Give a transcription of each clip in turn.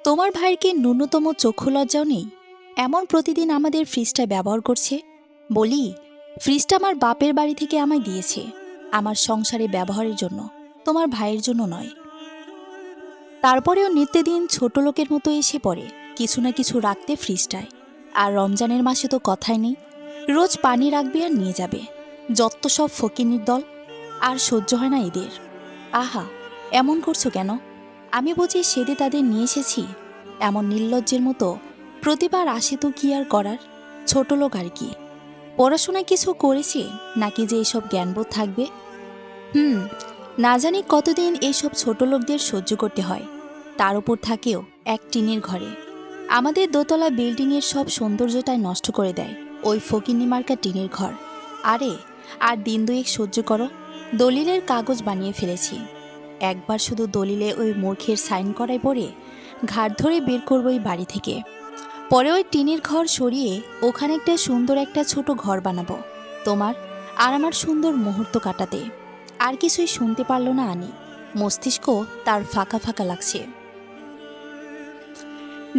তোমার ভাইয়ের কি ন্যূনতম চক্ষু লজ্জাও নেই? এমন প্রতিদিন আমাদের ফ্রিজটা ব্যবহার করছে। বলি, ফ্রিজটা আমার বাপের বাড়ি থেকে আমায় দিয়েছে, আমার সংসারে ব্যবহারের জন্য, তোমার ভাইয়ের জন্য নয়। তারপরেও নিত্যদিন ছোট লোকের মতো এসে পড়ে কিছু না কিছু রাখতে ফ্রিজটায়। আর রমজানের মাসে তো কথাই নেই, রোজ পানি রাখবে আর নিয়ে যাবে। যত সব ফকিন্নির দল, আর সহ্য হয় না এদের। আহা, এমন করছো কেন? আমি বুঝি সেদে তাদের নিয়ে এসেছি? এমন নির্লজ্জের মতো প্রতিবার আসে তো কি আর করার? ছোট লোক আর কি, পড়াশোনায় কিছু করেছে নাকি যে এসব জ্ঞানবোধ থাকবে? হুম, না জানি কতদিন এইসব ছোট লোকদের সহ্য করতে হয়। তার উপর থাকেও এক টিনের ঘরে। আমাদের দোতলা বিল্ডিংয়ের সব সৌন্দর্যটাই নষ্ট করে দেয় ওই ফকিন্নি মার্কা টিনের ঘর। আরে, আর দিন দুয়েক সহ্য করো, দলিলের কাগজ বানিয়ে ফেলেছি। একবার শুধু দলিলে ওই মূর্খের সাইন করায় পড়ে ঘাট ধরে বের করবো এই বাড়ি থেকে। পরে ওই টিনের ঘর সরিয়ে ওখানে একটা সুন্দর একটা ছোট ঘর বানাবো, তোমার আর আমার সুন্দর মুহূর্ত কাটাতে। আর কিছুই শুনতে পারল না আনি, মস্তিষ্ক তার ফাঁকা ফাঁকা লাগছে।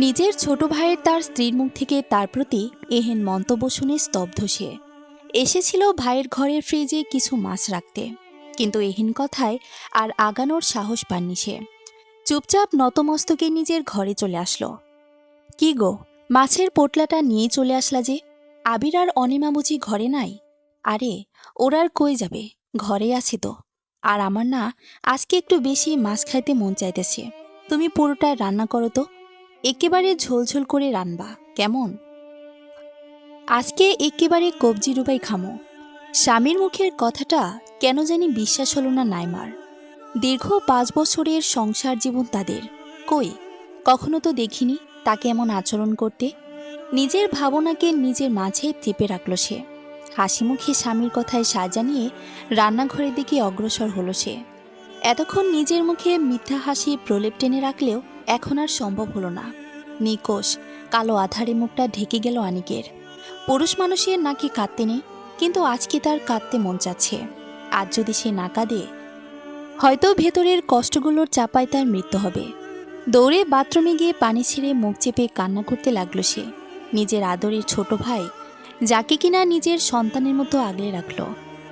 নিজের ছোট ভাইয়ের তার স্ত্রীর মুখ থেকে তার প্রতি এহেন মন্তব্য শুনে স্তব্ধ সে। এসেছিল ভাইয়ের ঘরের ফ্রিজে কিছু মাছ রাখতে, কিন্তু এহেন কথায় আর আগানোর সাহস পাননি সে। চুপচাপ নতমস্তকে নিজের ঘরে চলে আসলো। কি গো, মাছের পোটলাটা নিয়ে চলে আসলা যে? আবির আর অনিমা বুঝি ঘরে নাই? আরে, ওরা আর কই যাবে, ঘরে আছে তো। আর আমার না আজকে একটু বেশি মাছ খাইতে মন চাইতেছে। তুমি পুরোটা রান্না করো তো, একেবারে ঝোলঝোল করে রানবা, কেমন? আজকে একেবারে কবজি ডুবাই খামো। স্বামীর মুখের কথাটা কেন জানি বিশ্বাস হলো না নাইমার। দীর্ঘ 5 বছরের সংসার জীবন তাদের, কই কখনো তো দেখিনি তাকে এমন আচরণ করতে। নিজের ভাবনাকে নিজের মাঝে চেপে রাখল সে। হাসি মুখে স্বামীর কথায় সায় জানিয়ে রান্নাঘরের দিকে অগ্রসর হলো সে। এতক্ষণ নিজের মুখে মিথ্যা হাসি প্রলেপ টেনে রাখলেও এখন আর সম্ভব হলো না। নিকোষ কালো আধারে মুখটা ঢেকে গেল আনিকের। পুরুষ মানুষের নাকি কাঁদতে নেই, কিন্তু আজকে তার কাঁদতে মন চাচ্ছে। আজ যদি সে না কাঁদে, হয়তো ভেতরের কষ্টগুলোর চাপায় তার মৃত্যু হবে। দৌড়ে বাথরুমে গিয়ে পানি ছেড়ে মুখ চেপে কান্না করতে লাগলো সে। নিজের আদরের ছোট ভাই, যাকে কিনা নিজের সন্তানের মতো আগলে রাখল,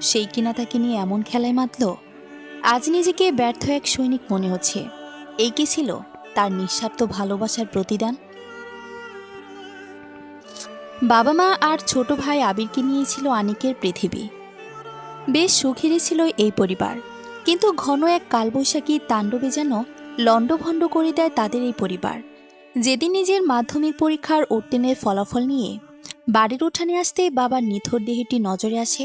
সেই কিনা তাকে নিয়ে এমন খেলায় মাতল। আজ নিজেকে ব্যর্থ এক সৈনিক মনে হচ্ছে। এই কি ছিল তার নিঃস্বার্থ ভালোবাসার প্রতিদান? বাবা মা আর ছোট ভাই আবিরকে নিয়েছিল আনিকের পৃথিবী। বেশ সুখেরই ছিল এই পরিবার, কিন্তু ঘন এক কালবৈশাখী তাণ্ডবে যেন লণ্ডভণ্ড করে দেয় তাদের এই পরিবার। যেদিন নিজের মাধ্যমিক পরীক্ষার উত্তীর্ণের ফলাফল নিয়ে বাড়ির উঠানে আসতেই বাবার নিথর দেহটি নজরে আসে,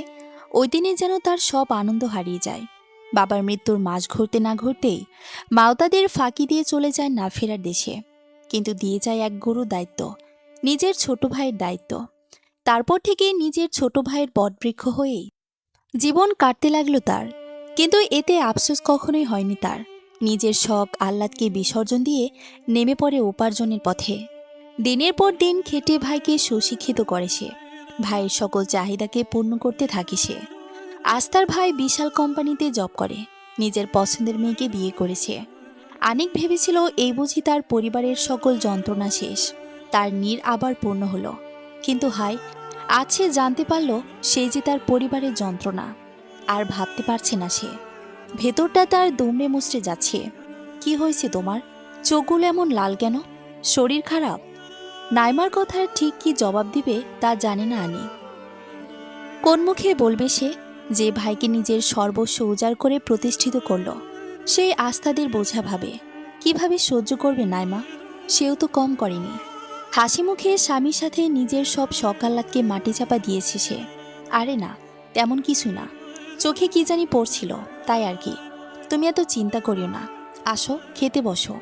ওই দিনে যেন তার সব আনন্দ হারিয়ে যায়। বাবার মৃত্যুর মাস ঘুরতে না ঘুরতেই মাওতাদের ফাঁকি দিয়ে চলে যায় না ফেরার দেশে, কিন্তু দিয়ে যায় এক গুরু দায়িত্ব, নিজের ছোট ভাইয়ের দায়িত্ব। তারপর থেকেই নিজের ছোট ভাইয়ের বটবৃক্ষ হয়েই জীবন কাটতে লাগলো তার। কিন্তু এতে আফসোস কখনোই হয়নি তার। নিজের শখ আহ্লাদকে বিসর্জন দিয়ে নেমে পড়ে উপার্জনের পথে। দিনের পর দিন খেটে ভাইকে সুশিক্ষিত করে সে। ভাইয়ের সকল চাহিদাকে পূর্ণ করতে থাকে সে। আজ তার ভাই বিশাল কোম্পানিতে জব করে, নিজের পছন্দের মেয়েকে বিয়ে করেছে। আনিক ভেবেছিল এই বুঝি তার পরিবারের সকল যন্ত্রণা শেষ, তার নীড় আবার পূর্ণ হলো। কিন্তু হায়, আজ সে জানতে পারল সেই যে তার পরিবারের যন্ত্রণা। আর ভাবতে পারছে না সে, ভেতরটা তার দুমড়ে মুচড়ে যাচ্ছে। কি হয়েছে তোমার? চোখগুলো এমন লাল কেন? শরীর খারাপ? নাইমার কথার ঠিক কি জবাব দিবে তা জানে না আনি। কোন মুখে বলবে সে, যে ভাইকে নিজের সর্বস্ব উজাড় করে প্রতিষ্ঠিত করল, সেই আস্থাদের বোঝা ভাবে। কিভাবে সহ্য করবে নাইমা? সেও তো কম করেনি। হাসি মুখে স্বামীর সাথে নিজের সব সকাল্লাদকে মাটি চাপা দিয়েছে সে। আরে না, তেমন কিছু না, চোখে কি জানি পড়ছিল, তাই আর কি। তুমি এত চিন্তা করিও না, আসো খেতে বসো।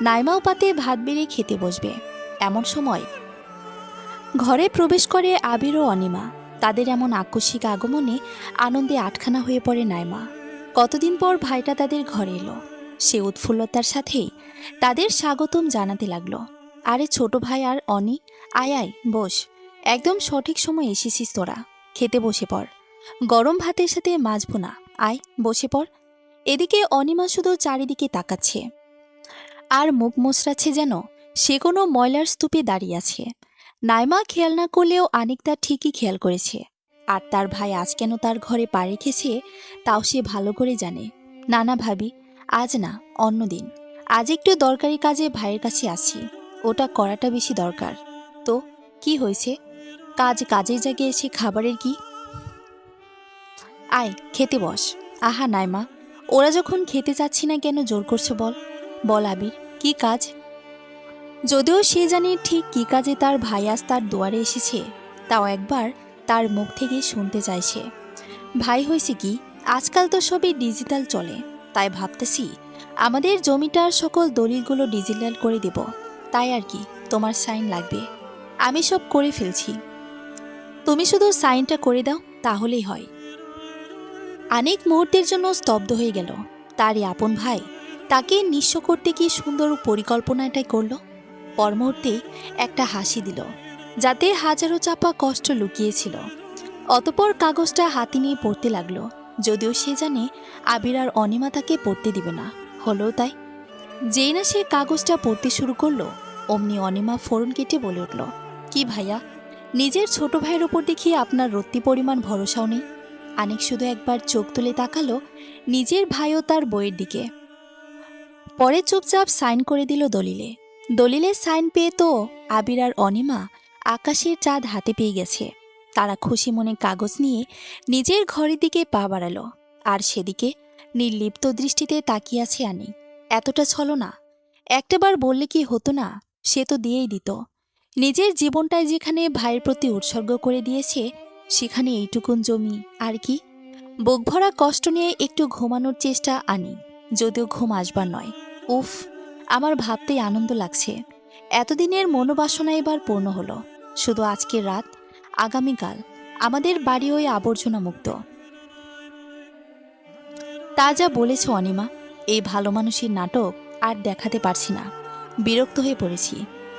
নাইমাও পাতে ভাত বেড়ে খেতে বসবে। এমন সময় ঘরে প্রবেশ করে আবির ও অনিমা। তাদের এমন আকস্মিক আগমনে আনন্দে আটখানা হয়ে পড়ে নাইমা। কতদিন পর ভাইটা তাদের ঘরে এলো, সে উৎফুল্লতার সাথেই তাদের স্বাগতম জানাতে লাগলো। আরে ছোট ভাই আর অনি, আয় আয় বস, একদম সঠিক সময় এসেছিস তোরা, খেতে বসে পড়। গরম ভাতের সাথে মাছ ভুনা, আয় বসে পড়। এদিকে অনিমা শুধু চারিদিকে তাকাচ্ছে। আর মুখ মোচড়াচ্ছে যেন সে কোনো ময়লার স্তূপে দাঁড়িয়ে আছে। নাইমা খেয়াল না করলেও আনিক তা ঠিকই খেয়াল করেছে। আর তার ভাই আজ কেন তার ঘরে পা রেখেছে তাও সে ভালো করে জানে। না না ভাবি, আজ না, অন্যদিন। আজ একটু দরকারি কাজে ভাইয়ের কাছে আসি, ওটা করাটা বেশি দরকার। তো কি হয়েছে? কাজের জায়গায় এসে খাবারের কি? আয় খেতে বস। আহা নাইমা, ওরা যখন খেতে চাচ্ছি না কেন জোর করছো বল? বল আবির, কি কাজ? যদিও সে জানে ঠিক কী কাজে তার ভাই আজ তার দুয়ারে এসেছে, তাও একবার তার মুখ থেকে শুনতে চাইছে। ভাই হয়েছে কি, আজকাল তো সবই ডিজিটাল চলে, তাই ভাবতেছি আমাদের জমিটার সকল দলিলগুলো ডিজিটাল করে দেব। তাই আর কি, তোমার সাইন লাগবে। আমি সব করে ফেলছি, তুমি শুধু সাইনটা করে দাও, তাহলেই হয়। অনেক মুহূর্তের জন্য স্তব্ধ হয়ে গেল। তারই আপন ভাই তাকে নিঃস্ব করতে কি সুন্দর পরিকল্পনাটাই করল। পর মুহূর্তে একটা হাসি দিল, যাতে হাজারো চাপা কষ্ট লুকিয়েছিল। অতপর কাগজটা হাতে নিয়ে পড়তে লাগলো, যদিও সে জানে আবির আর অনিমা তাকে পড়তে দিবে না। হলো তাই। যেই না সে কাগজটা পড়তে শুরু করলো, অমনি অনিমা ফোরন কেটে বলে উঠল, কি ভাইয়া, নিজের ছোট ভাইয়ের ওপর দেখিয়ে আপনার রত্তি পরিমাণ ভরসাও নেই? আনিক শুধু একবার চোখ তুলে তাকালো নিজের ভাই ও তার বইয়ের দিকে, পরে চুপচাপ সাইন করে দিল দলিলে। দলিলের সাইন পেয়ে তো আবির আর অনিমা আকাশের চাঁদ হাতে পেয়ে গেছে। তারা খুশি মনে কাগজ নিয়ে নিজের ঘরের দিকে পা বাড়ালো। আর সেদিকে নির্লিপ্ত দৃষ্টিতে তাকিয়ে আছে আনিক। এতটা ছলনা! একটাবার বললে কি হতো না? সে তো দিয়েই দিত। নিজের জীবনটাই যেখানে ভাইয়ের প্রতি উৎসর্গ করে দিয়েছে, সেখানে এইটুকুন জমি আর কি? বুক ভরা কষ্ট নিয়ে একটু ঘুমানোর চেষ্টা আনি, যদিও ঘুম আসবার নয়। উফ, আমার ভাবতেই আনন্দ লাগছে। এতদিনের মনোবাসনা এবার পূর্ণ হলো। শুধু আজকের রাত, আগামীকাল আমাদের বাড়ি ওই আবর্জনা মুক্ত। তা যা বলেছ অনিমা, এই ভালো মানুষের নাটক আর দেখাতে পারছি না। বিরক্ত হয়ে পড়েছি।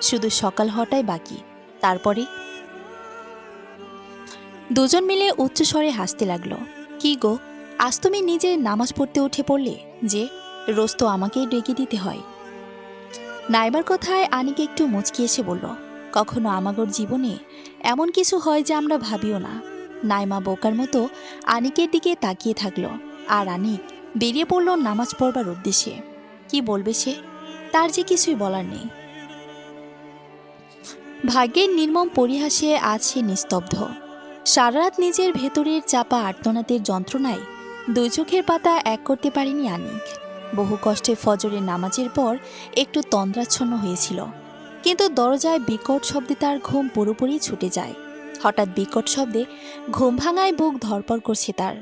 শুধু সকাল হওয়াটাই বাকি, তারপরে। দুজন মিলে উচ্চস্বরে হাসতে লাগলো। কি গো, আজ তুমি নিজে নামাজ পড়তে উঠে পড়লে যে? রোজ তো আমাকেই ডেকে দিতে হয়। নাইবার কথায় আনিকে একটু মুচকি এসে বলল, কখনো আমাগোর জীবনে এমন কিছু হয় যে আমরা ভাবিও না। নাইমা বোকার মতো আনিকের দিকে তাকিয়ে থাকলো, আর আনিক বেরিয়ে পড়ল নামাজ পড়বার উদ্দেশ্যে। কি বলবে সে? তার যে কিছুই বলার নেই। ভাগ্যের নির্মম পরিহাসে আজ সে নিস্তব্ধ। সারারাত নিজের ভেতরের চাপা আর্তনাদের যন্ত্রণায় দুই চোখের পাতা এক করতে পারেনি আনিক। বহু কষ্টে ফজরের নামাজের পর একটু তন্দ্রাচ্ছন্ন হয়েছিল, কিন্তু দরজায় বিকট শব্দে তার ঘুম পুরোপুরি ছুটে যায়। হঠাৎ বিকট শব্দে ঘুম ভাঙায় বুক ধড়পড় করছে তার।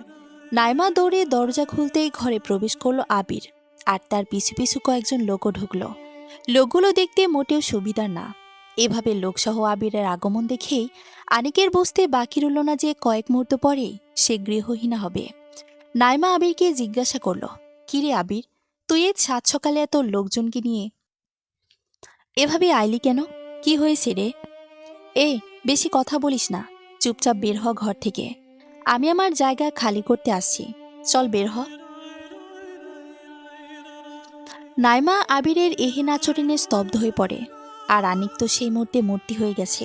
নাইমা দৌড়ে দরজা খুলতেই ঘরে প্রবেশ করলো আবির, আর তার পিছু পিছু কয়েকজন লোকও ঢুকল। লোকগুলো দেখতে মোটেও সুবিধার না। এভাবে লোকসহ আবিরের আগমন দেখেই আনিকের বুঝতে বাকি রইল না যে কয়েক মুহূর্ত পরেই সে গৃহহীনা হবে। নাইমা আবিরকে জিজ্ঞাসা করল, কিরে আবির, তুই এই সাত সকালে এত লোকজনকে নিয়ে এভাবে আইলি কেন? কি হয়েছে রে? এ, বেশি কথা বলিস না, চুপচাপ বের হ ঘর থেকে। আমি আমার জায়গা খালি করতে আসছি, চল বের হ। নাইমা আবিরের এহেন আচরণে স্তব্ধ হয়ে পড়ে, আর আনিক তো সেই মুহূর্তে মূর্তি হয়ে গেছে।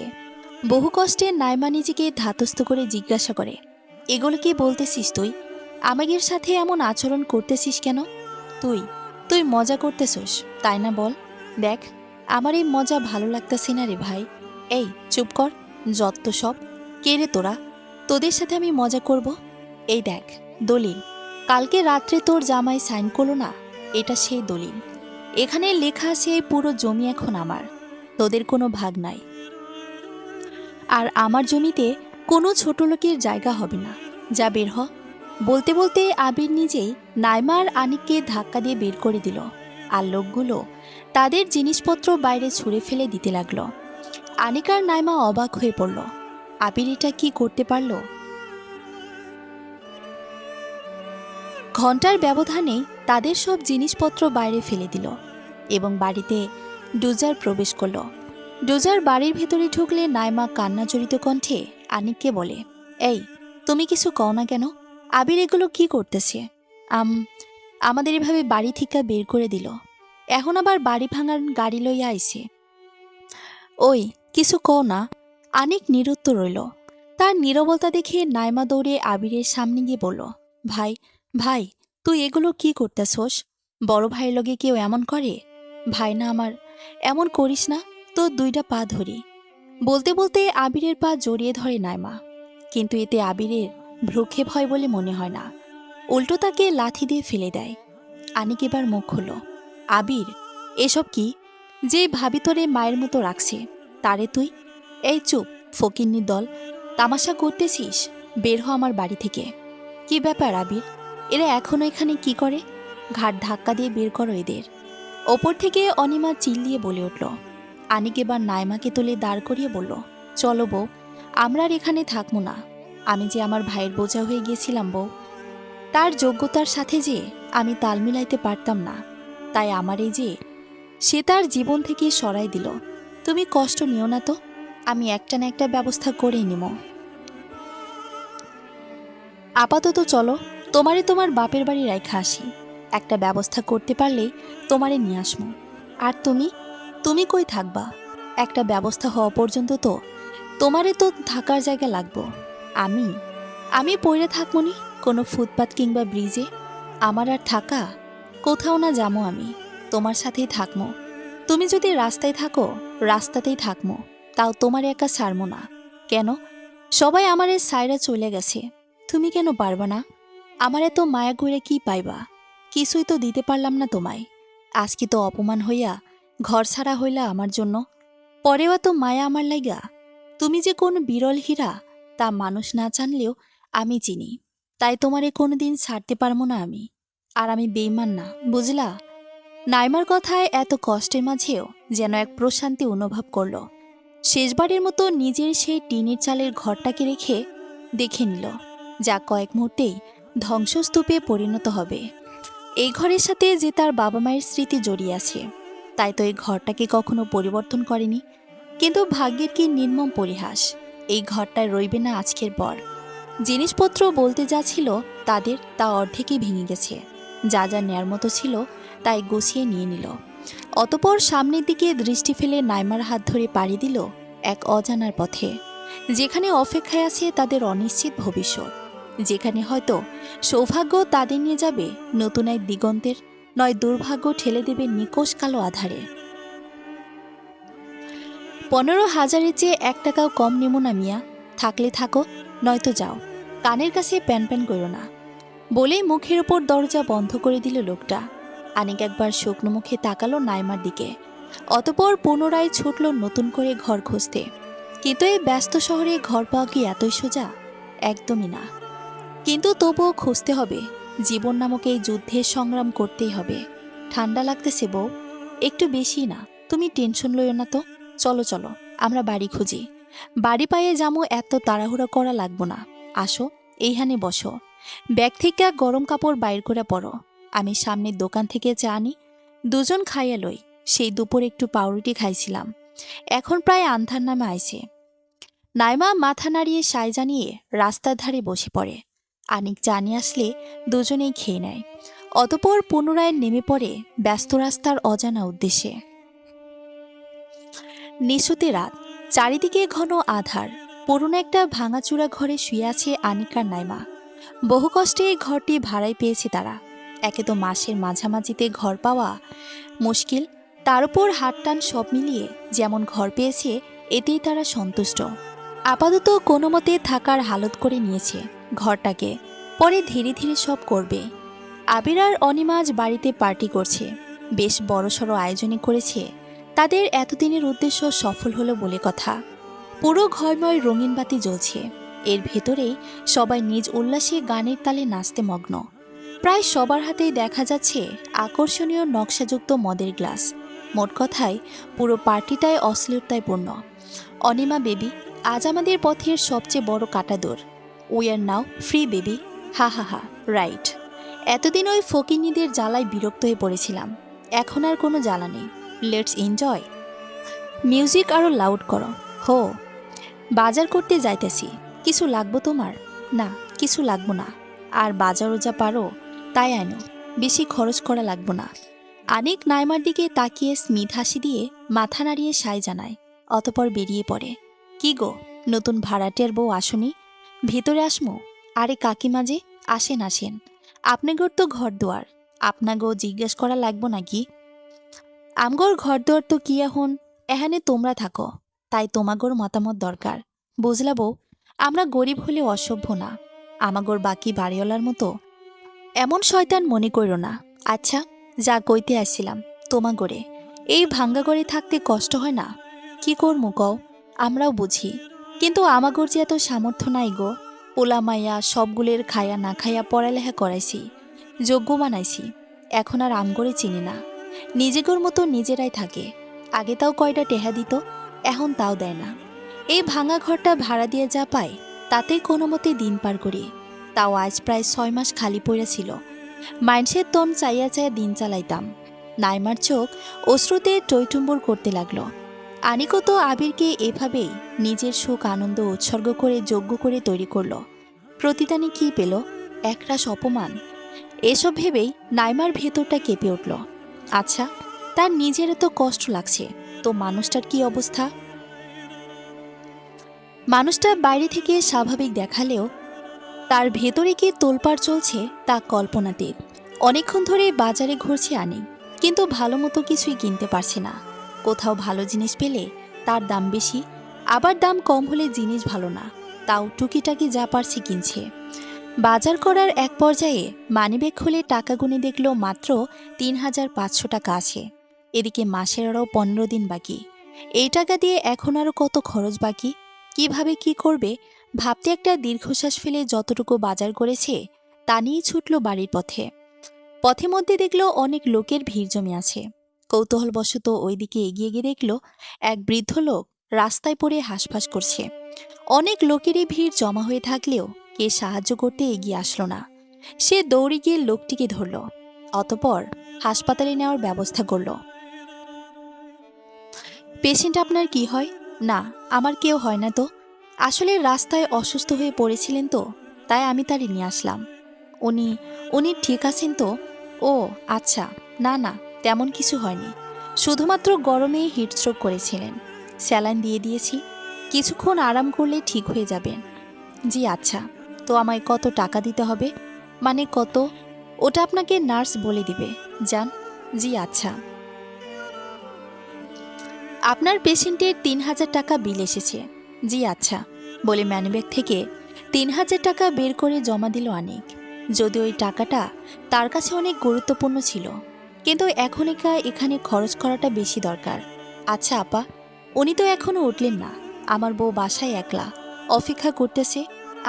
বহু কষ্টে নাইমা নিজেকে ধাতস্থ করে জিজ্ঞাসা করে, এগুলো কি বলতেছিস তুই? আমাদের সাথে এমন আচরণ করতেছিস কেন? তুই তুই মজা করতেছস, তাই না? বল। দেখ, আমার এই মজা ভালো লাগতেছে না রে ভাই। এই চুপ কর, যত সব। কে রে তোরা? তোদের সাথে আমি মজা করব? এই দেখ দলিল, কালকে রাত্রে তোর জামাই সাইন করলো না, এটা সেই দলিল। এখানে লেখা আছে এই পুরো জমি এখন আমার, তোদের কোনো ভাগ নাই। আর আমার জমিতে কোনো ছোট লোকের জায়গা হবে না। যা বের হ। বলতে বলতে আবির নিজেই নাইমা আর আনিককে ধাক্কা দিয়ে বের করে দিল, আর লোকগুলো তাদের জিনিসপত্র বাইরে ছুঁড়ে ফেলে দিতে লাগলো। আনিক আর নাইমা অবাক হয়ে পড়ল, আবির এটা কি করতে পারল? ঘন্টার ব্যবধানেই তাদের সব জিনিসপত্র বাইরে ফেলে দিল এবং বাড়িতে ডোজার প্রবেশ করল। ডোজার বাড়ির ভেতরে ঢুকলে নাইমা কান্নাজড়িত কণ্ঠে আনিককে বলে, এই, তুমি কিছু কও না কেন? আবির এগুলো কি করতেছে? আমাদের এভাবে বাড়ি থেকে বের করে দিল। এখন আবার বাড়ি ভাঙার গাড়ি লইয়া আইছে। ওই কিছু কও না। আনিক নিরুত্তর রইল। তার নীরবতা দেখে নাইমা দৌড়ে আবিরের সামনে গিয়ে বলল, ভাই, ভাই, তুই এগুলো কি করতেছোস? বড় ভাইয়ের লগে কেউ এমন করে? ভাই না আমার, এমন করিস না। তোর দুইটা পা ধরি। বলতে বলতে আবিরের পা জড়িয়ে ধরে নাইমা। কিন্তু এতে আবিরের ভ্রুক্ষেপ হয় বলে মনে হয় না। উল্টো তাকে লাথি দিয়ে ফেলে দেয়। আনিক এবার মুখ খুলল। আবির, এসব কি? যে ভাবি তোরে মায়ের মতো রাখছে, তারে তুই? এই চুপ, ফকিন্নির দল! তামাশা করতেছিস? বের হ আমার বাড়ি থেকে। কি ব্যাপার আবির? এরা এখনো এখানে কি করে? ঘাট ধাক্কা দিয়ে বের করো এদের। ওপর থেকে অনিমা চিল্লিয়ে বলে উঠল। আনিক এবার নাইমাকে তুলে দাঁড় করিয়ে বলল, চলো বউ, আমরা আর এখানে থাকবো না। আমি যে আমার ভাইয়ের বোঝা হয়ে গিয়েছিলাম বউ। তার যোগ্যতার সাথে যে আমি তাল মিলাইতে পারতাম না, তাই আমার এই যে সে তার জীবন থেকে সরাই দিল। তুমি কষ্ট নিও না তো, আমি একটা না একটা ব্যবস্থা করেই নিব। আপাতত চলো, তোমারে তোমার বাপের বাড়ি রাইখা আসি। একটা ব্যবস্থা করতে পারলেই তোমারে নিয়ে আসমো। আর তুমি, তুমি কই থাকবা? একটা ব্যবস্থা হওয়া পর্যন্ত তো তোমারে তো থাকার জায়গা লাগবো। আমি আমি পড়ে থাকবনি কোনো ফুটপাত কিংবা ব্রিজে। আমার আর থাকা, কোথাও না যামো আমি, তোমার সাথেই থাকবো। তুমি যদি রাস্তায় থাকো, রাস্তাতেই থাকবো, তাও তোমার একা ছাড়বো না। কেন? সবাই আমারে সাইরা চলে গেছে, তুমি কেন পারবা না? আমার এত মায়া করে কি পাইবা? কিছুই তো দিতে পারলাম না তোমায়। আজকে তো অপমান হইয়া ঘর ছাড়া হইলা আমার জন্য। পরেও এত মায়া আমার লাইগা? তুমি যে কোন বিরল হীরা, তা মানুষ না জানলেও আমি চিনি। তাই তোমারে কোনোদিন ছাড়তে পারবো না আমি। আর আমি বেইমান না, বুঝলা? নাইমার কথায় এত কষ্টের মাঝেও যেন এক প্রশান্তি অনুভব করল। শেষবারের মতো নিজের সেই টিনের চালের ঘরটাকে রেখে দেখে নিল, যা কয়েক মুহূর্তেই ধ্বংসস্তূপে পরিণত হবে। এই ঘরের সাথে যে তার বাবা মায়ের স্মৃতি জড়িয়ে আছে, তাই তো এই ঘরটাকে কখনো পরিবর্তন করেনি। কিন্তু ভাগ্যের কি নির্মম পরিহাস, এই ঘরটায় রইবে না আজকের পর। জিনিসপত্র বলতে যা ছিল তাদের, তা অর্ধেকই ভেঙে গেছে। যা যা নেয়ার মতো ছিল তাই গুছিয়ে নিয়ে নিল। অতপর সামনের দিকে দৃষ্টি ফেলে নাইমার হাত ধরে পাড়ি দিল এক অজানার পথে, যেখানে অপেক্ষায় আছে তাদের অনিশ্চিত ভবিষ্যৎ। যেখানে হয়তো সৌভাগ্য তাদের নিয়ে যাবে নতুন এক দিগন্তের, নয় দুর্ভাগ্য ঠেলে দেবে নিকোষ কালো আধারে। 15,000-এর চেয়ে 1 টাকাও কম নেব না মিয়া। থাকলে থাকো, নয়তো যাও। কানের কাছে প্যান প্যান করো না। বলেই মুখের ওপর দরজা বন্ধ করে দিল লোকটা। আনিক একবার শুকনো মুখে তাকালো নাইমার দিকে। অতপর পুনরায় ছুটল নতুন করে ঘর খুঁজতে। কিন্তু এই ব্যস্ত শহরে ঘর পাওয়া কি এতই সোজা? একদমই না। কিন্তু তবুও খুঁজতে হবে। জীবন নামক এই যুদ্ধের সংগ্রাম করতেই হবে। ঠান্ডা লাগতেছে বউ? একটু বেশি না, তুমি টেনশন লইও না তো। চলো চলো, আমরা বাড়ি খুঁজি। বাড়ি পাইয়ে যামো, এত তাড়াহুড়া করা লাগবো না। আসো, এইখানে বসো। ব্যাগ থেকে গরম কাপড় বাইর করে পড়ো। আমি সামনের দোকান থেকে চা আনি, দুজন খাইয়া লই। সেই দুপুর একটু পাউরুটি খাইছিলাম। এখন প্রায় আন্ধার নামে আইছে। নাইমা মাথা নাড়িয়ে সায় জানিয়ে রাস্তার ধারে বসে পড়ে। আনিক চা নিয়ে আসলে দুজনেই খেয়ে নেয়। অতপর পুনরায় নেমে পড়ে ব্যস্ত রাস্তার অজানা উদ্দেশ্যে। নিশুতে রাত, চারিদিকে ঘন আধার। পুরনো একটা ভাঙাচুরা ঘরে শুয়ে আছে আনিক আর নাইমা। বহু কষ্টে এই ঘরটি ভাড়ায় পেয়েছে তারা। একে তো মাসের মাঝামাঝিতে ঘর পাওয়া মুশকিল, তার উপর হাটটান সব মিলিয়ে যেমন ঘর পেয়েছে এতেই তারা সন্তুষ্ট। আপাতত কোনো মতে থাকার হালত করে নিয়েছে ঘরটাকে, পরে ধীরে ধীরে সব করবে। আবির আর অনিমা আজ বাড়িতে পার্টি করছে। বেশ বড়সড় আয়োজনই করেছে। তাদের এতদিনের উদ্দেশ্য সফল হলো বলে কথা। পুরো ঘরময় রঙিন বাতি জ্বলছে। এর ভেতরেই সবাই নিজ উল্লাসে গানের তালে নাচতে মগ্ন। প্রায় সবার হাতেই দেখা যাচ্ছে আকর্ষণীয় নকশাযুক্ত মদের গ্লাস। মোট কথায় পুরো পার্টিটাই অশ্লীলতায় পূর্ণ। অনিমা বেবি, আজ আমাদের পথের সবচেয়ে বড় কাঁটাদোর। We are now free baby, হা হা হা, রাইট। এতদিন ওই ফকিন্নিদের জ্বালায় বিরক্ত হয়ে পড়েছিলাম, এখন আর কোনো জ্বালা নেই। Let's enjoy. মিউজিক আরও লাউড করো। হো, বাজার করতে যাইতেছি। কিছু লাগবো তোমার? না, কিছু লাগবো না। আর বাজারও যা পারো তাই আনো, বেশি খরচ করা লাগবো না। আনিক নাইমার দিকে তাকিয়ে স্মিত হাসি দিয়ে মাথা নাড়িয়ে সায় জানায়, অতপর বেরিয়ে পড়ে। কি গো, নতুন ভাড়াটের বউ আসুনি? ভিতরে আসমো? আরে কাকিমা যে, আসেন আসেন। আপনাগোর তো ঘর দুয়ার, আপনাগো জিজ্ঞেস করা লাগবো নাকি? আমগোর ঘর দুয়ার তো কি এখন, এখানে তোমরা থাকো, তাই তোমাগোর মতামত দরকার। বুঝলা বউ, আমরা গরিব হলে অসভ্য না, আমাগোর বাকি বাড়িওয়ালার মতো এমন শয়তান মনে করো না। আচ্ছা, যা কইতে আসছিলাম, তোমাগোরে এই ভাঙ্গা ঘরে থাকতে কষ্ট হয় না? কি করমু কও, আমরাও বুঝি, কিন্তু আমাগোর যে এত সামর্থ্য নাই গো। পোলা মাইয়া সবগুলের খায়া না খাইয়া পড়ালেখা করাইছি, যোগ্য বানাইছি, এখন আর আমগরে চিনি না। নিজেগোর মতো নিজেরাই থাকে। আগে তাও কয়টা টেহা দিত, এখন তাও দেয় না। এই ভাঙা ঘরটা ভাড়া দিয়ে যা পায় তাতেই কোনো মতে দিন পার করি। তাও আজ প্রায় 6 মাস খালি পড়ে ছিল। মাইনসের তন চাইয়া চাইয়া দিন চালাইতাম। নাইমার চোখ অশ্রুতে টইটুম্বর করতে লাগলো। আনিকও তো আবিরকে এভাবেই নিজের সুখ আনন্দ উৎসর্গ করে যোগ্য করে তৈরি করলো। প্রতিদানে কি পেল? একরাশ অপমান। এসব ভেবেই নাইমার ভেতরটা কেঁপে উঠল। আচ্ছা, তার নিজের তো কষ্ট লাগছে, তো মানুষটার কি অবস্থা? মানুষটা বাইরে থেকে স্বাভাবিক দেখালেও তার ভেতরে কি তোলপাড় চলছে তা কল্পনাতীত। অনেকক্ষণ ধরে বাজারে ঘুরছে আনিক, কিন্তু ভালো মতো কিছুই কিনতে পারছে না। কোথাও ভালো জিনিস পেলে তার দাম বেশি, আবার দাম কম হলে জিনিস ভালো না, তাও টুকিটাকি যা পারছে কিনছে। বাজার করার এক পর্যায়ে মানিব্যাগ খুলে টাকা গুনে দেখল মাত্র ৩,৫০০ টাকা আছে। এদিকে মাসের আরও ১৫ দিন বাকি। এই টাকা দিয়ে এখন আরও কত খরচ বাকি, কিভাবে কি করবে ভাবতে একটা দীর্ঘশ্বাস ফেলে যতটুকু বাজার করেছে তা নিয়েই ছুটল বাড়ির পথে। পথে মধ্যে দেখল অনেক লোকের ভিড় জমে আছে। কৌতূহলবশত ওইদিকে এগিয়ে গিয়ে দেখল এক বৃদ্ধ লোক রাস্তায় পড়ে হাঁসফাঁস করছে। অনেক লোকেরই ভিড় জমা হয়ে থাকলেও কে সাহায্য করতে এগিয়ে আসলো না। সে দৌড়ে গিয়ে লোকটিকে ধরল, অতপর হাসপাতালে নেওয়ার ব্যবস্থা করল। পেশেন্ট আপনার কি হয়? না, আমার কেউ হয় না তো। আসলে রাস্তায় অসুস্থ হয়ে পড়েছিলেন তো, তাই আমি তারে নিয়ে আসলাম। উনি উনি ঠিক আছেন তো? ও আচ্ছা, না না, তেমন কিছু হয়নি, শুধুমাত্র গরমে হিটস্ট্রোক করেছিলেন। স্যালাইন দিয়ে দিয়েছি, কিছুক্ষণ আরাম করলে ঠিক হয়ে যাবেন। জি আচ্ছা, তো আমায় কত টাকা দিতে হবে? মানে কত? ওটা আপনাকে নার্স বলে দিবে, যান। জি আচ্ছা। আপনার পেশেন্টের ৩,০০০ টাকা বিল এসেছে। জি আচ্ছা, বলে ম্যানিব্যাগ থেকে ৩,০০০ টাকা বের করে জমা দিল আনিক। যদিও ওই টাকাটা তার কাছে অনেক গুরুত্বপূর্ণ ছিল, কিন্তু এখন এখানে খরচ করাটা বেশি দরকার। আচ্ছা আপা, উনি তো এখনো উঠলেন না। আমার বউ বাসায় একলা অপেক্ষা করতেছে,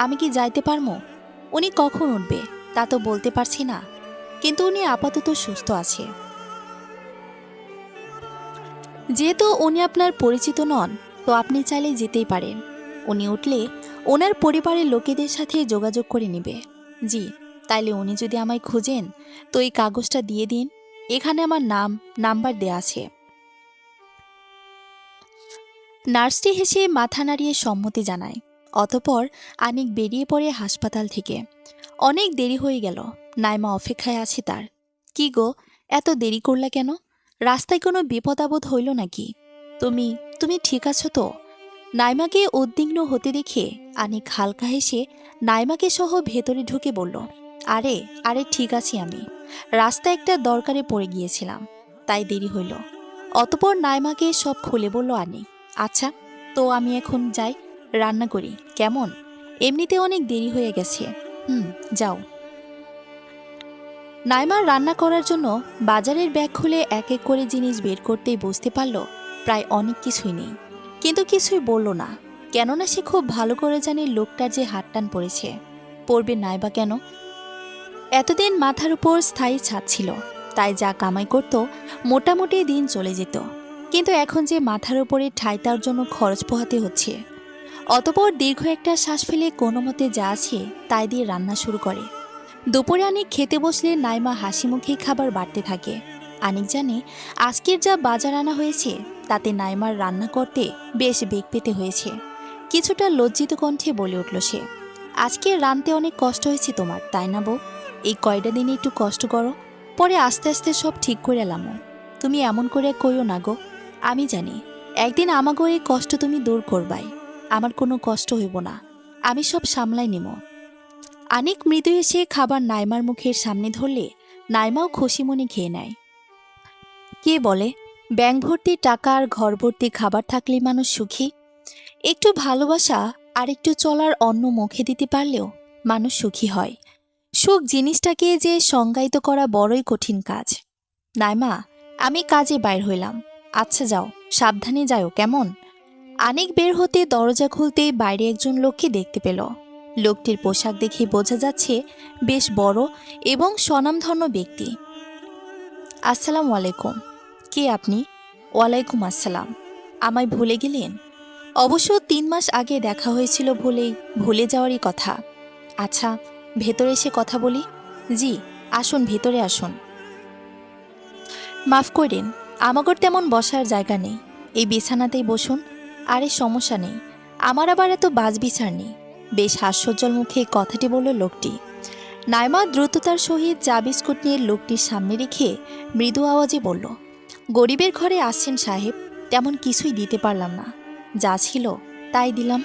আমি কি যাইতে পারবো? উনি কখন উঠবে তা তো বলতে পারছি না, কিন্তু উনি আপাতত সুস্থ আছে। যেহেতু উনি আপনার পরিচিত নন, তো আপনি চাইলে যেতেই পারেন। উনি উঠলে ওনার পরিবারের লোকেদের সাথে যোগাযোগ করে নেবে। জি, তাইলে উনি যদি আমায় খোঁজেন তো এই কাগজটা দিয়ে দিন, এখানে আমার নাম নাম্বার দেয়া আছে। নার্সটি হেসে মাথা নাড়িয়ে সম্মতি জানায়। অতপর আনিক বেরিয়ে পড়ে হাসপাতাল থেকে। অনেক দেরি হয়ে গেল, নাইমা অপেক্ষায় আছে তার। কি গো, এত দেরি করলা কেন? রাস্তায় কোনো বিপদ আপদ হইল নাকি? তুমি তুমি ঠিক আছো তো? নাইমাকে উদ্বিগ্ন হতে দেখে আনিক হালকা হেসে নাইমাকে সহ ভেতরে ঢুকে বলল, আরে আরে ঠিক আছি আমি, রাস্তায় একটা দরকারে পড়ে গিয়েছিলাম, তাই দেরি হইল। অতপর নাইমাকে সব খুলে বলল আনিক। আচ্ছা, তো আমি এখন যাই, রান্না করি কেমন? এমনিতে অনেক দেরি হয়ে গেছে। যাও। নাইমার রান্না করার জন্য বাজারের ব্যাগ খুলে এক এক করে জিনিস বের করতেই বুঝতে পারল প্রায় অনেক কিছুই নেই, কিন্তু কিছুই বলল না। কেননা সে খুব ভালো করে জানে লোকটার যে হাতটান পড়েছে, পড়বে নাইবা কেন? এতদিন মাথার উপর স্থায়ী ছাদ ছিল, তাই যা কামাই করত মোটামুটি দিন চলে যেত। কিন্তু এখন যে মাথার উপরে ঠাঁই তার জন্য খরচ পোহাতে হচ্ছে। অতপর দীর্ঘ একটা শ্বাস ফেলে কোনো মতে যা আছে তাই দিয়ে রান্না শুরু করে। দুপুরে আনিক খেতে বসলে নাইমা হাসি মুখেই খাবার বাড়তে থাকে। আনিক জানে আজকের যা বাজার আনা হয়েছে তাতে নাইমার রান্না করতে বেশ বেগ পেতে হয়েছে। কিছুটা লজ্জিত কণ্ঠে বলে উঠল সে, আজকে রানতে অনেক কষ্ট হয়েছে তোমার, তাই না বউ? এই কয়টা দিনে একটু কষ্ট করো, পরে আস্তে আস্তে সব ঠিক করে এলাম। তুমি এমন করে কইও না গো। আমি জানি একদিন আমাগো এই কষ্ট তুমি দূর করবাই। আমার কোনো কষ্ট হইব না, আমি সব সামলাই নিব। আনিক মৃদু এসে খাবার নাইমার মুখের সামনে ধরলে নাইমাও খুশি মনে খেয়ে নেয়। কে বলে ব্যাংক ভর্তি টাকা আর ঘর ভর্তি খাবার থাকলেই মানুষ সুখী? একটু ভালোবাসা আর একটু চলার অন্ন মুখে দিতে পারলেও মানুষ সুখী হয়। সুখ জিনিসটাকে যে সংজ্ঞায়িত করা বড়ই কঠিন কাজ। নাইমা, আমি কাজে বাইর হইলাম। আচ্ছা যাও, সাবধানে যাও কেমন? আনিক বের হতে দরজা খুলতেই বাইরে একজন লোককে দেখতে পেল। লোকটির পোশাক দেখে বোঝা যাচ্ছে বেশ বড় এবং স্বনামধন্য ব্যক্তি। আসসালামু আলাইকুম। কে আপনি? ওয়ালাইকুম আসসালাম। আমায় ভুলে গেলেন? অবশ্য ৩ মাস আগে দেখা হয়েছিল বলেই ভুলে যাওয়ারই কথা। আচ্ছা, ভেতরে এসে কথা বলি। জি, আসুন, ভেতরে আসুন। মাফ করেন, আমাগর তেমন বসার জায়গা নেই, এই বিছানাতেই বসুন। আরে সমস্যা নেই, আমার আবার এত বাজবিছার নেই। বেশ হাস্যোজ্জ্বল মুখে কথাটি বলল লোকটি। নাইমা দ্রুততার সহিত চা বিস্কুট নিয়ে লোকটির সামনে রেখে মৃদু আওয়াজে বলল, গরিবের ঘরে আসছেন সাহেব, তেমন কিছুই দিতে পারলাম না, যা ছিল তাই দিলাম।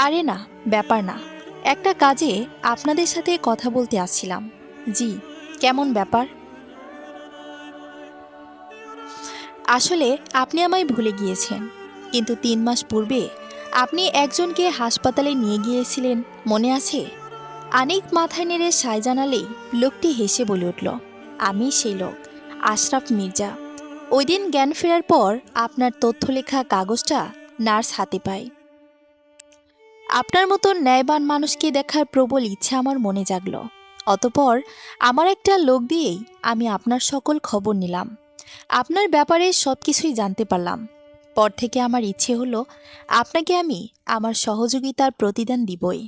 আরে না, ব্যাপার না, একটা কাজে আপনাদের সাথে কথা বলতে আসছিলাম। জি, কেমন ব্যাপার? আসলে আপনি আমায় ভুলে গিয়েছেন, কিন্তু ৩ মাস পূর্বে আপনি একজনকে হাসপাতালে নিয়ে গিয়েছিলেন, মনে আছে? আনিক মাথায় নেড়ে সায় জানালেই লোকটি হেসে বলে উঠল, আমি সেই লোক, আশরাফ মির্জা। ওই দিন জ্ঞান ফেরার পর আপনার তথ্য লেখা কাগজটা নার্স হাতে পায়। আপনার মতো ন্যায়বান মানুষকে দেখার প্রবল ইচ্ছা আমার মনে জাগল। অতপর আমার একটা লোক দিয়েই আমি আপনার সকল খবর নিলাম, আপনার ব্যাপারে সব কিছুই জানতে পারলাম। পর থেকে আমার ইচ্ছে হলো আপনাকে আমি আমার সহযোগিতার প্রতিদান দিবই।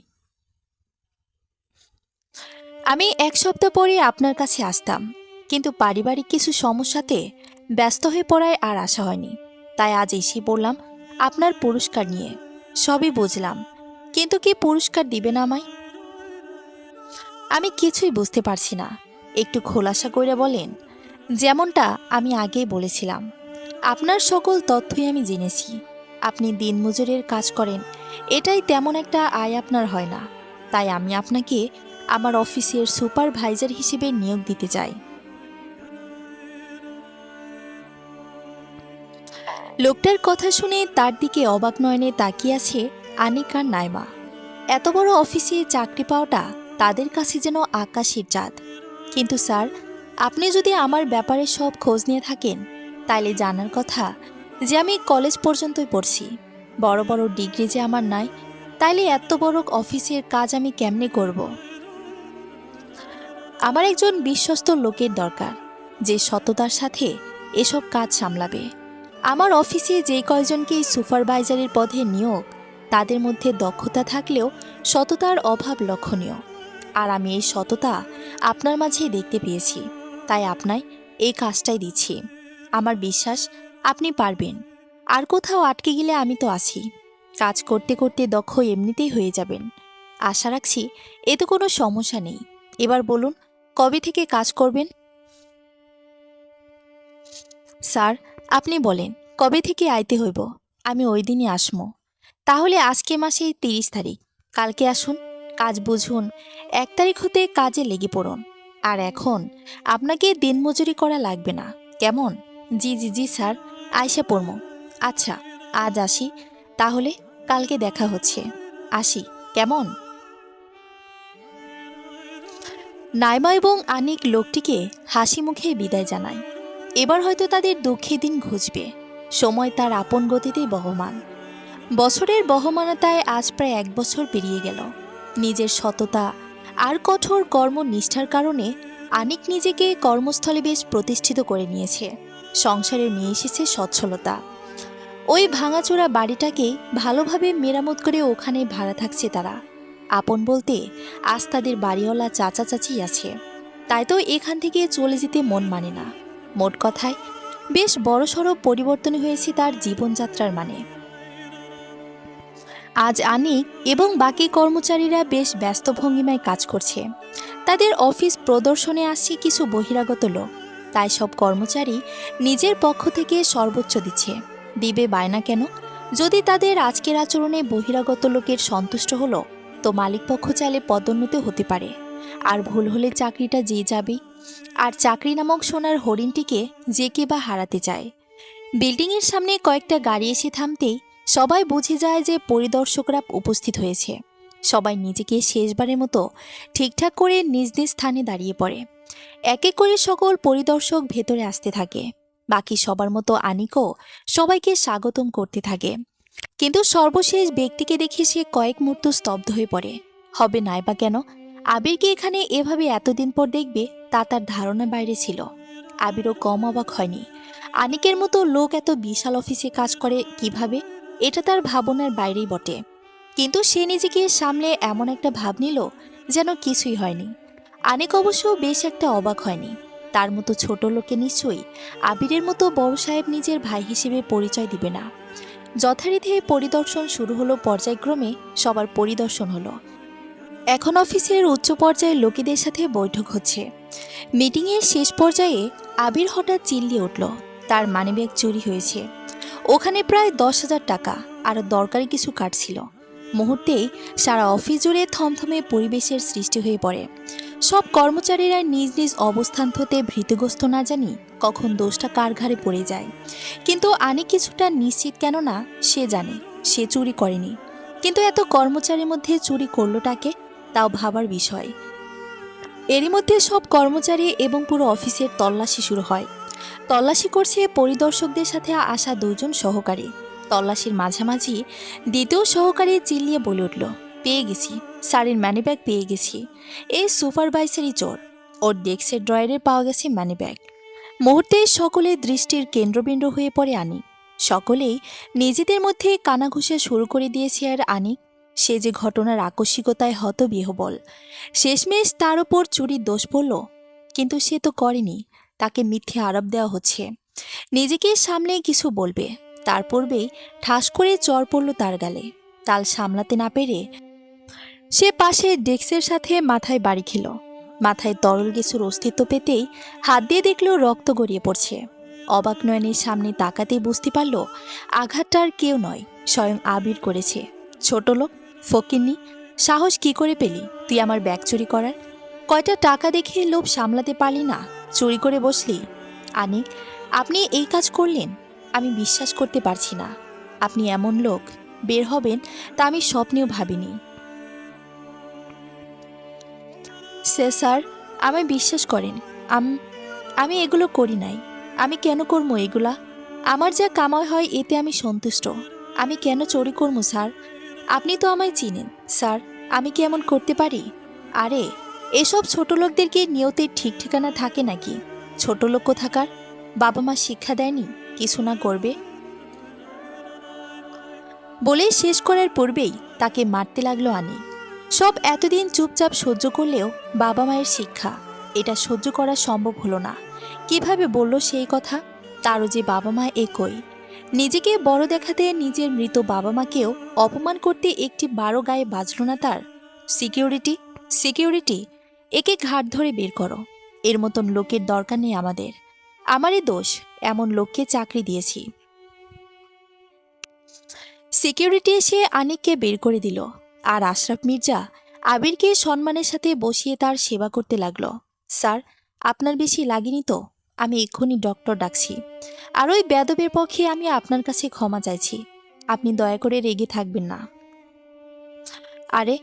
আমি ১ সপ্তাহ পরে আপনার কাছে আসতাম, কিন্তু পারিবারিক কিছু সমস্যাতে ব্যস্ত হয়ে পড়ায় আর আসা হয়নি। তাই আজ এসে পড়লাম আপনার পুরস্কার নিয়ে। সবই বুঝলাম, কিন্তু কি পুরস্কার দিবেন আমায়? আমি কিছুই বুঝতে পারছি না, একটু খোলাসা করে বলেন। যেমনটা আমি আগেই বলেছিলাম, আপনার সকল তথ্যই আমি জেনেছি। আপনি দিনমজুরের কাজ করেন, এটাই তেমন একটা আয় আপনার হয় না। তাই আমি আপনাকে আমার অফিসের সুপারভাইজার হিসেবে নিয়োগ দিতে চাই। লোকটার কথা শুনে তার দিকে অবাক নয়নে তাকিয়ে আছে আনিক আর নাইমা। এত বড় অফিসে চাকরি পাওয়াটা তাদের কাছে যেন আকাশের চাঁদ। কিন্তু স্যার, আপনি যদি আমার ব্যাপারে সব খোঁজ নিয়ে থাকেন, তাইলে জানার কথা যে আমি কলেজ পর্যন্তই পড়ছি, বড় বড় ডিগ্রি যে আমার নাই, তাইলে এত বড় অফিসের কাজ আমি কেমনে করব? আমার একজন বিশ্বস্ত লোকের দরকার, যে সততার সাথে এসব কাজ সামলাবে। আমার অফিসে যে কয়জনকে সুপারভাইজারের পদে নিয়োগ, তাদের মধ্যে দক্ষতা থাকলেও সততার অভাব লক্ষণীয়। আর আমি এই সততা আপনার মাঝেই দেখতে পেয়েছি, তাই আপনায় এই কাজটাই দিচ্ছি। আমার বিশ্বাস আপনি পারবেন। আর কোথাও আটকে গেলে আমি তো আছি। কাজ করতে করতে দক্ষ এমনিতেই হয়ে যাবেন। আশা রাখছি এতে কোনো সমস্যা নেই। এবার বলুন, কবে থেকে কাজ করবেন? স্যার, আপনি বলেন কবে থেকে আইতে হইব, আমি ওই দিনই আসমো। তাহলে আজকে মাসে ৩০ তারিখ, কালকে আসুন। কাজ বুঝুন, ১ তারিখ হতে কাজে লেগে পড়ুন। আর এখন আপনাকে দিনমজুরি করা লাগবে না, কেমন? জি জি জি স্যার, আইসা পড়মো। আচ্ছা, আজ আসি, তাহলে কালকে দেখা হচ্ছে। আসি, কেমন? নাইমা এবং আনিক লোকটিকে হাসি মুখে বিদায় জানায়। এবার হয়তো তাদের দুঃখের দিন ঘুচবে। সময় তার আপন গতিতেই বহমান। বছরের বহমানতায় আজ প্রায় ১ বছর পেরিয়ে গেল। নিজের সততা আর কঠোর কর্মনিষ্ঠার কারণে আনিক নিজেকে কর্মস্থলে বেশ প্রতিষ্ঠিত করে নিয়েছে। সংসারে নিয়ে এসেছে সচ্ছলতা। ওই ভাঙাচোরা বাড়িটাকেই ভালোভাবে মেরামত করে ওখানে ভাড়া থাকছে তারা। আপন বলতে আজ তাদের বাড়িওয়ালা চাচা চাচি আছে, তাই তো এখান থেকে চলে যেতে মন মানে না। মোট কথায় বেশ বড়সড় পরিবর্তন হয়েছে তার জীবনযাত্রার মানে। আজ আনিক এবং বাকি কর্মচারীরা বেশ ব্যস্ত ভঙ্গিমায় কাজ করছে। তাদের অফিস প্রদর্শনে আসছে কিছু বহিরাগত লোক, তাই সব কর্মচারী নিজের পক্ষ থেকে সর্বোচ্চ দিচ্ছে। দিবে বায়না কেন? যদি তাদের আজকের আচরণে বহিরাগত লোকের সন্তুষ্ট হলো, তো মালিকপক্ষ চাইলে পদোন্নতি হতে পারে। আর ভুল হলে চাকরিটা যে যাবে। আর চাকরি নামক সোনার হরিণটিকে যে কে বা হারাতে চায়। বিল্ডিংয়ের সামনে কয়েকটা গাড়ি এসে থামতেই সবাই বুঝে যায় যে পরিদর্শকরা উপস্থিত হয়েছে। সবাই নিজেকে শেষবারের মতো ঠিকঠাক করে নিজ নিজ স্থানে দাঁড়িয়ে পড়ে। এক এক করে সকল পরিদর্শক ভেতরে আসতে থাকে। বাকি সবার মতো আনিকও সবাইকে স্বাগতম করতে থাকে। কিন্তু সর্বশেষ ব্যক্তিকে দেখে সে কয়েক মুহূর্ত স্তব্ধ হয়ে পড়ে। হবে নাই বা কেন? আবিরকে এখানে এভাবে এতদিন পর দেখবে তা তার ধারণার বাইরে ছিল। আবিরও কম অবাক হয়নি। আনিকের মতো লোক এত বিশাল অফিসে কাজ করে কিভাবে, এটা তার ভাবনার বাইরেই বটে। কিন্তু সে নিজেকে সামলে এমন একটা ভাব নিল যেন কিছুই হয়নি। আনিক অবশ্য বেশ একটা অবাক হয়নি। তার মতো ছোট লোকে নিশ্চয়ই আবিরের মতো বড় সাহেব নিজের ভাই হিসেবে পরিচয় দিবে না। যথারীতি পরিদর্শন শুরু হলো। পর্যায়ক্রমে সবার পরিদর্শন হলো। এখন অফিসের উচ্চ পর্যায়ের লোকেদের সাথে বৈঠক হচ্ছে। মিটিংয়ের শেষ পর্যায়ে আবির হঠাৎ চিল্লিয়ে উঠল, তার মানিব্যাগ চুরি হয়েছে। ওখানে প্রায় 10,000 টাকা আর দরকারি কিছু কার্ড ছিল। মুহূর্তেই সারা অফিস জুড়ে থমথমে পরিবেশের সৃষ্টি হয়ে পড়ে। সব কর্মচারীরা নিজ নিজ অবস্থান হতে ভীতগ্রস্ত, না জানি কখন দোষটা কার ঘাড়ে পড়ে যায়। কিন্তু আনি কিছুটা নিশ্চিত, কেননা সে জানে সে চুরি করেনি। কিন্তু এত কর্মচারীর মধ্যে চুরি করলোটাকে, তাও ভাবার বিষয়। এরই মধ্যে সব কর্মচারী এবং পুরো অফিসের তল্লাশি শুরু হয়। তল্লাশি করছে পরিদর্শকদের সাথে আসা 2 জন সহকারী। তল্লাশির মাঝামাঝি দ্বিতীয় সহকারী চিল্লিয়ে বলে উঠল, পেয়ে গেছি, স্যারের মানিব্যাগ পেয়ে গেছি। এই সুপারভাইজারই চোর, ওর ডেস্কের ড্রয়ারে পাওয়া গেছে মানিব্যাগ। মুহূর্তে সকলের দৃষ্টির কেন্দ্রবিন্দু হয়ে পড়ে আনিক। সকলেই নিজেদের মধ্যে কানাঘুষা শুরু করে দিয়েছে। আর আনিক, সে যে ঘটনার আকস্মিকতায় হতবিহ্বল। শেষমেশ তার ওপর চুরির দোষ পড়ল। কিন্তু সে তো করেনি, তাকে মিথ্যে আরোপ দেওয়া হচ্ছে। নিজেকে সামলে কিছু বলবে, তার পূর্বেই ঠাস করে চর পড়ল তার গালে। তাল সামলাতে না পেরে সে পাশে ডেস্কের সাথে মাথায় বাড়ি খেল। মাথায় তরল কিছুর অস্তিত্ব পেতেই হাত দিয়ে দেখল রক্ত গড়িয়ে পড়ছে। অবাক নয়নের সামনে তাকাতেই বুঝতে পারল আঘাতটা আর কেউ নয়, স্বয়ং আবির করেছে। ছোট লোক, ফকিন্নি, সাহস কি করে পেলি তুই আমার ব্যাগ চুরি করার? কয়টা টাকা দেখে লোভ সামলাতে পারলি না, চুরি করে বসলি? আনিক, আপনি এই কাজ করলেন? আমি বিশ্বাস করতে পারছি না। আপনি এমন লোক বের হবেন তা আমি স্বপ্নেও ভাবিনি। স্যার, আমায় বিশ্বাস করেন। আমি এগুলো করি নাই। আমি কেন করবো এগুলা? আমার যা কামাই হয় এতে আমি সন্তুষ্ট। আমি কেন চুরি করবো স্যার? আপনি তো আমায় চিনেন স্যার, আমি কি এমন করতে পারি? আরে, এসব ছোট লোকদেরকে নিয়তের ঠিক ঠিকানা থাকে নাকি? ছোট লোক কোথাকার, বাবা মা শিক্ষা দেয়নি কিছু না করবে? বলে শেষ করার পূর্বেই তাকে মারতে লাগলো আনি। সব এতদিন চুপচাপ সহ্য করলেও বাবা মায়ের শিক্ষা, এটা সহ্য করা সম্ভব হলো না। কিভাবে বলল সেই কথা? তারও যে বাবা মা একই। নিজেকে বড় দেখাতে নিজের মৃত বাবা মাকেও অপমান করতে একটি 12 গায়ে বাজল না তার। সিকিউরিটি, সিকিউরিটি, একে ঘাট ধরে বের করো। এর মতন লোকের দরকার নেই আমাদের। আমারই দোষ এমন লোককে চাকরি দিয়েছি। সিকিউরিটি এসে আনিককে বের করে দিল। আর আশরাফ মির্জা আবিরকে সম্মানের সাথে বসিয়ে তার সেবা করতে লাগলো। স্যার, আপনার বেশি লাগেনি তো? আমি এক্ষুনি ডক্টর ডাকছি। আর ওই বেদবের পক্ষে আমি আপনার কাছে ক্ষমা চাইছি। আপনি দয়া করে রেগে থাকবেন না। আরে,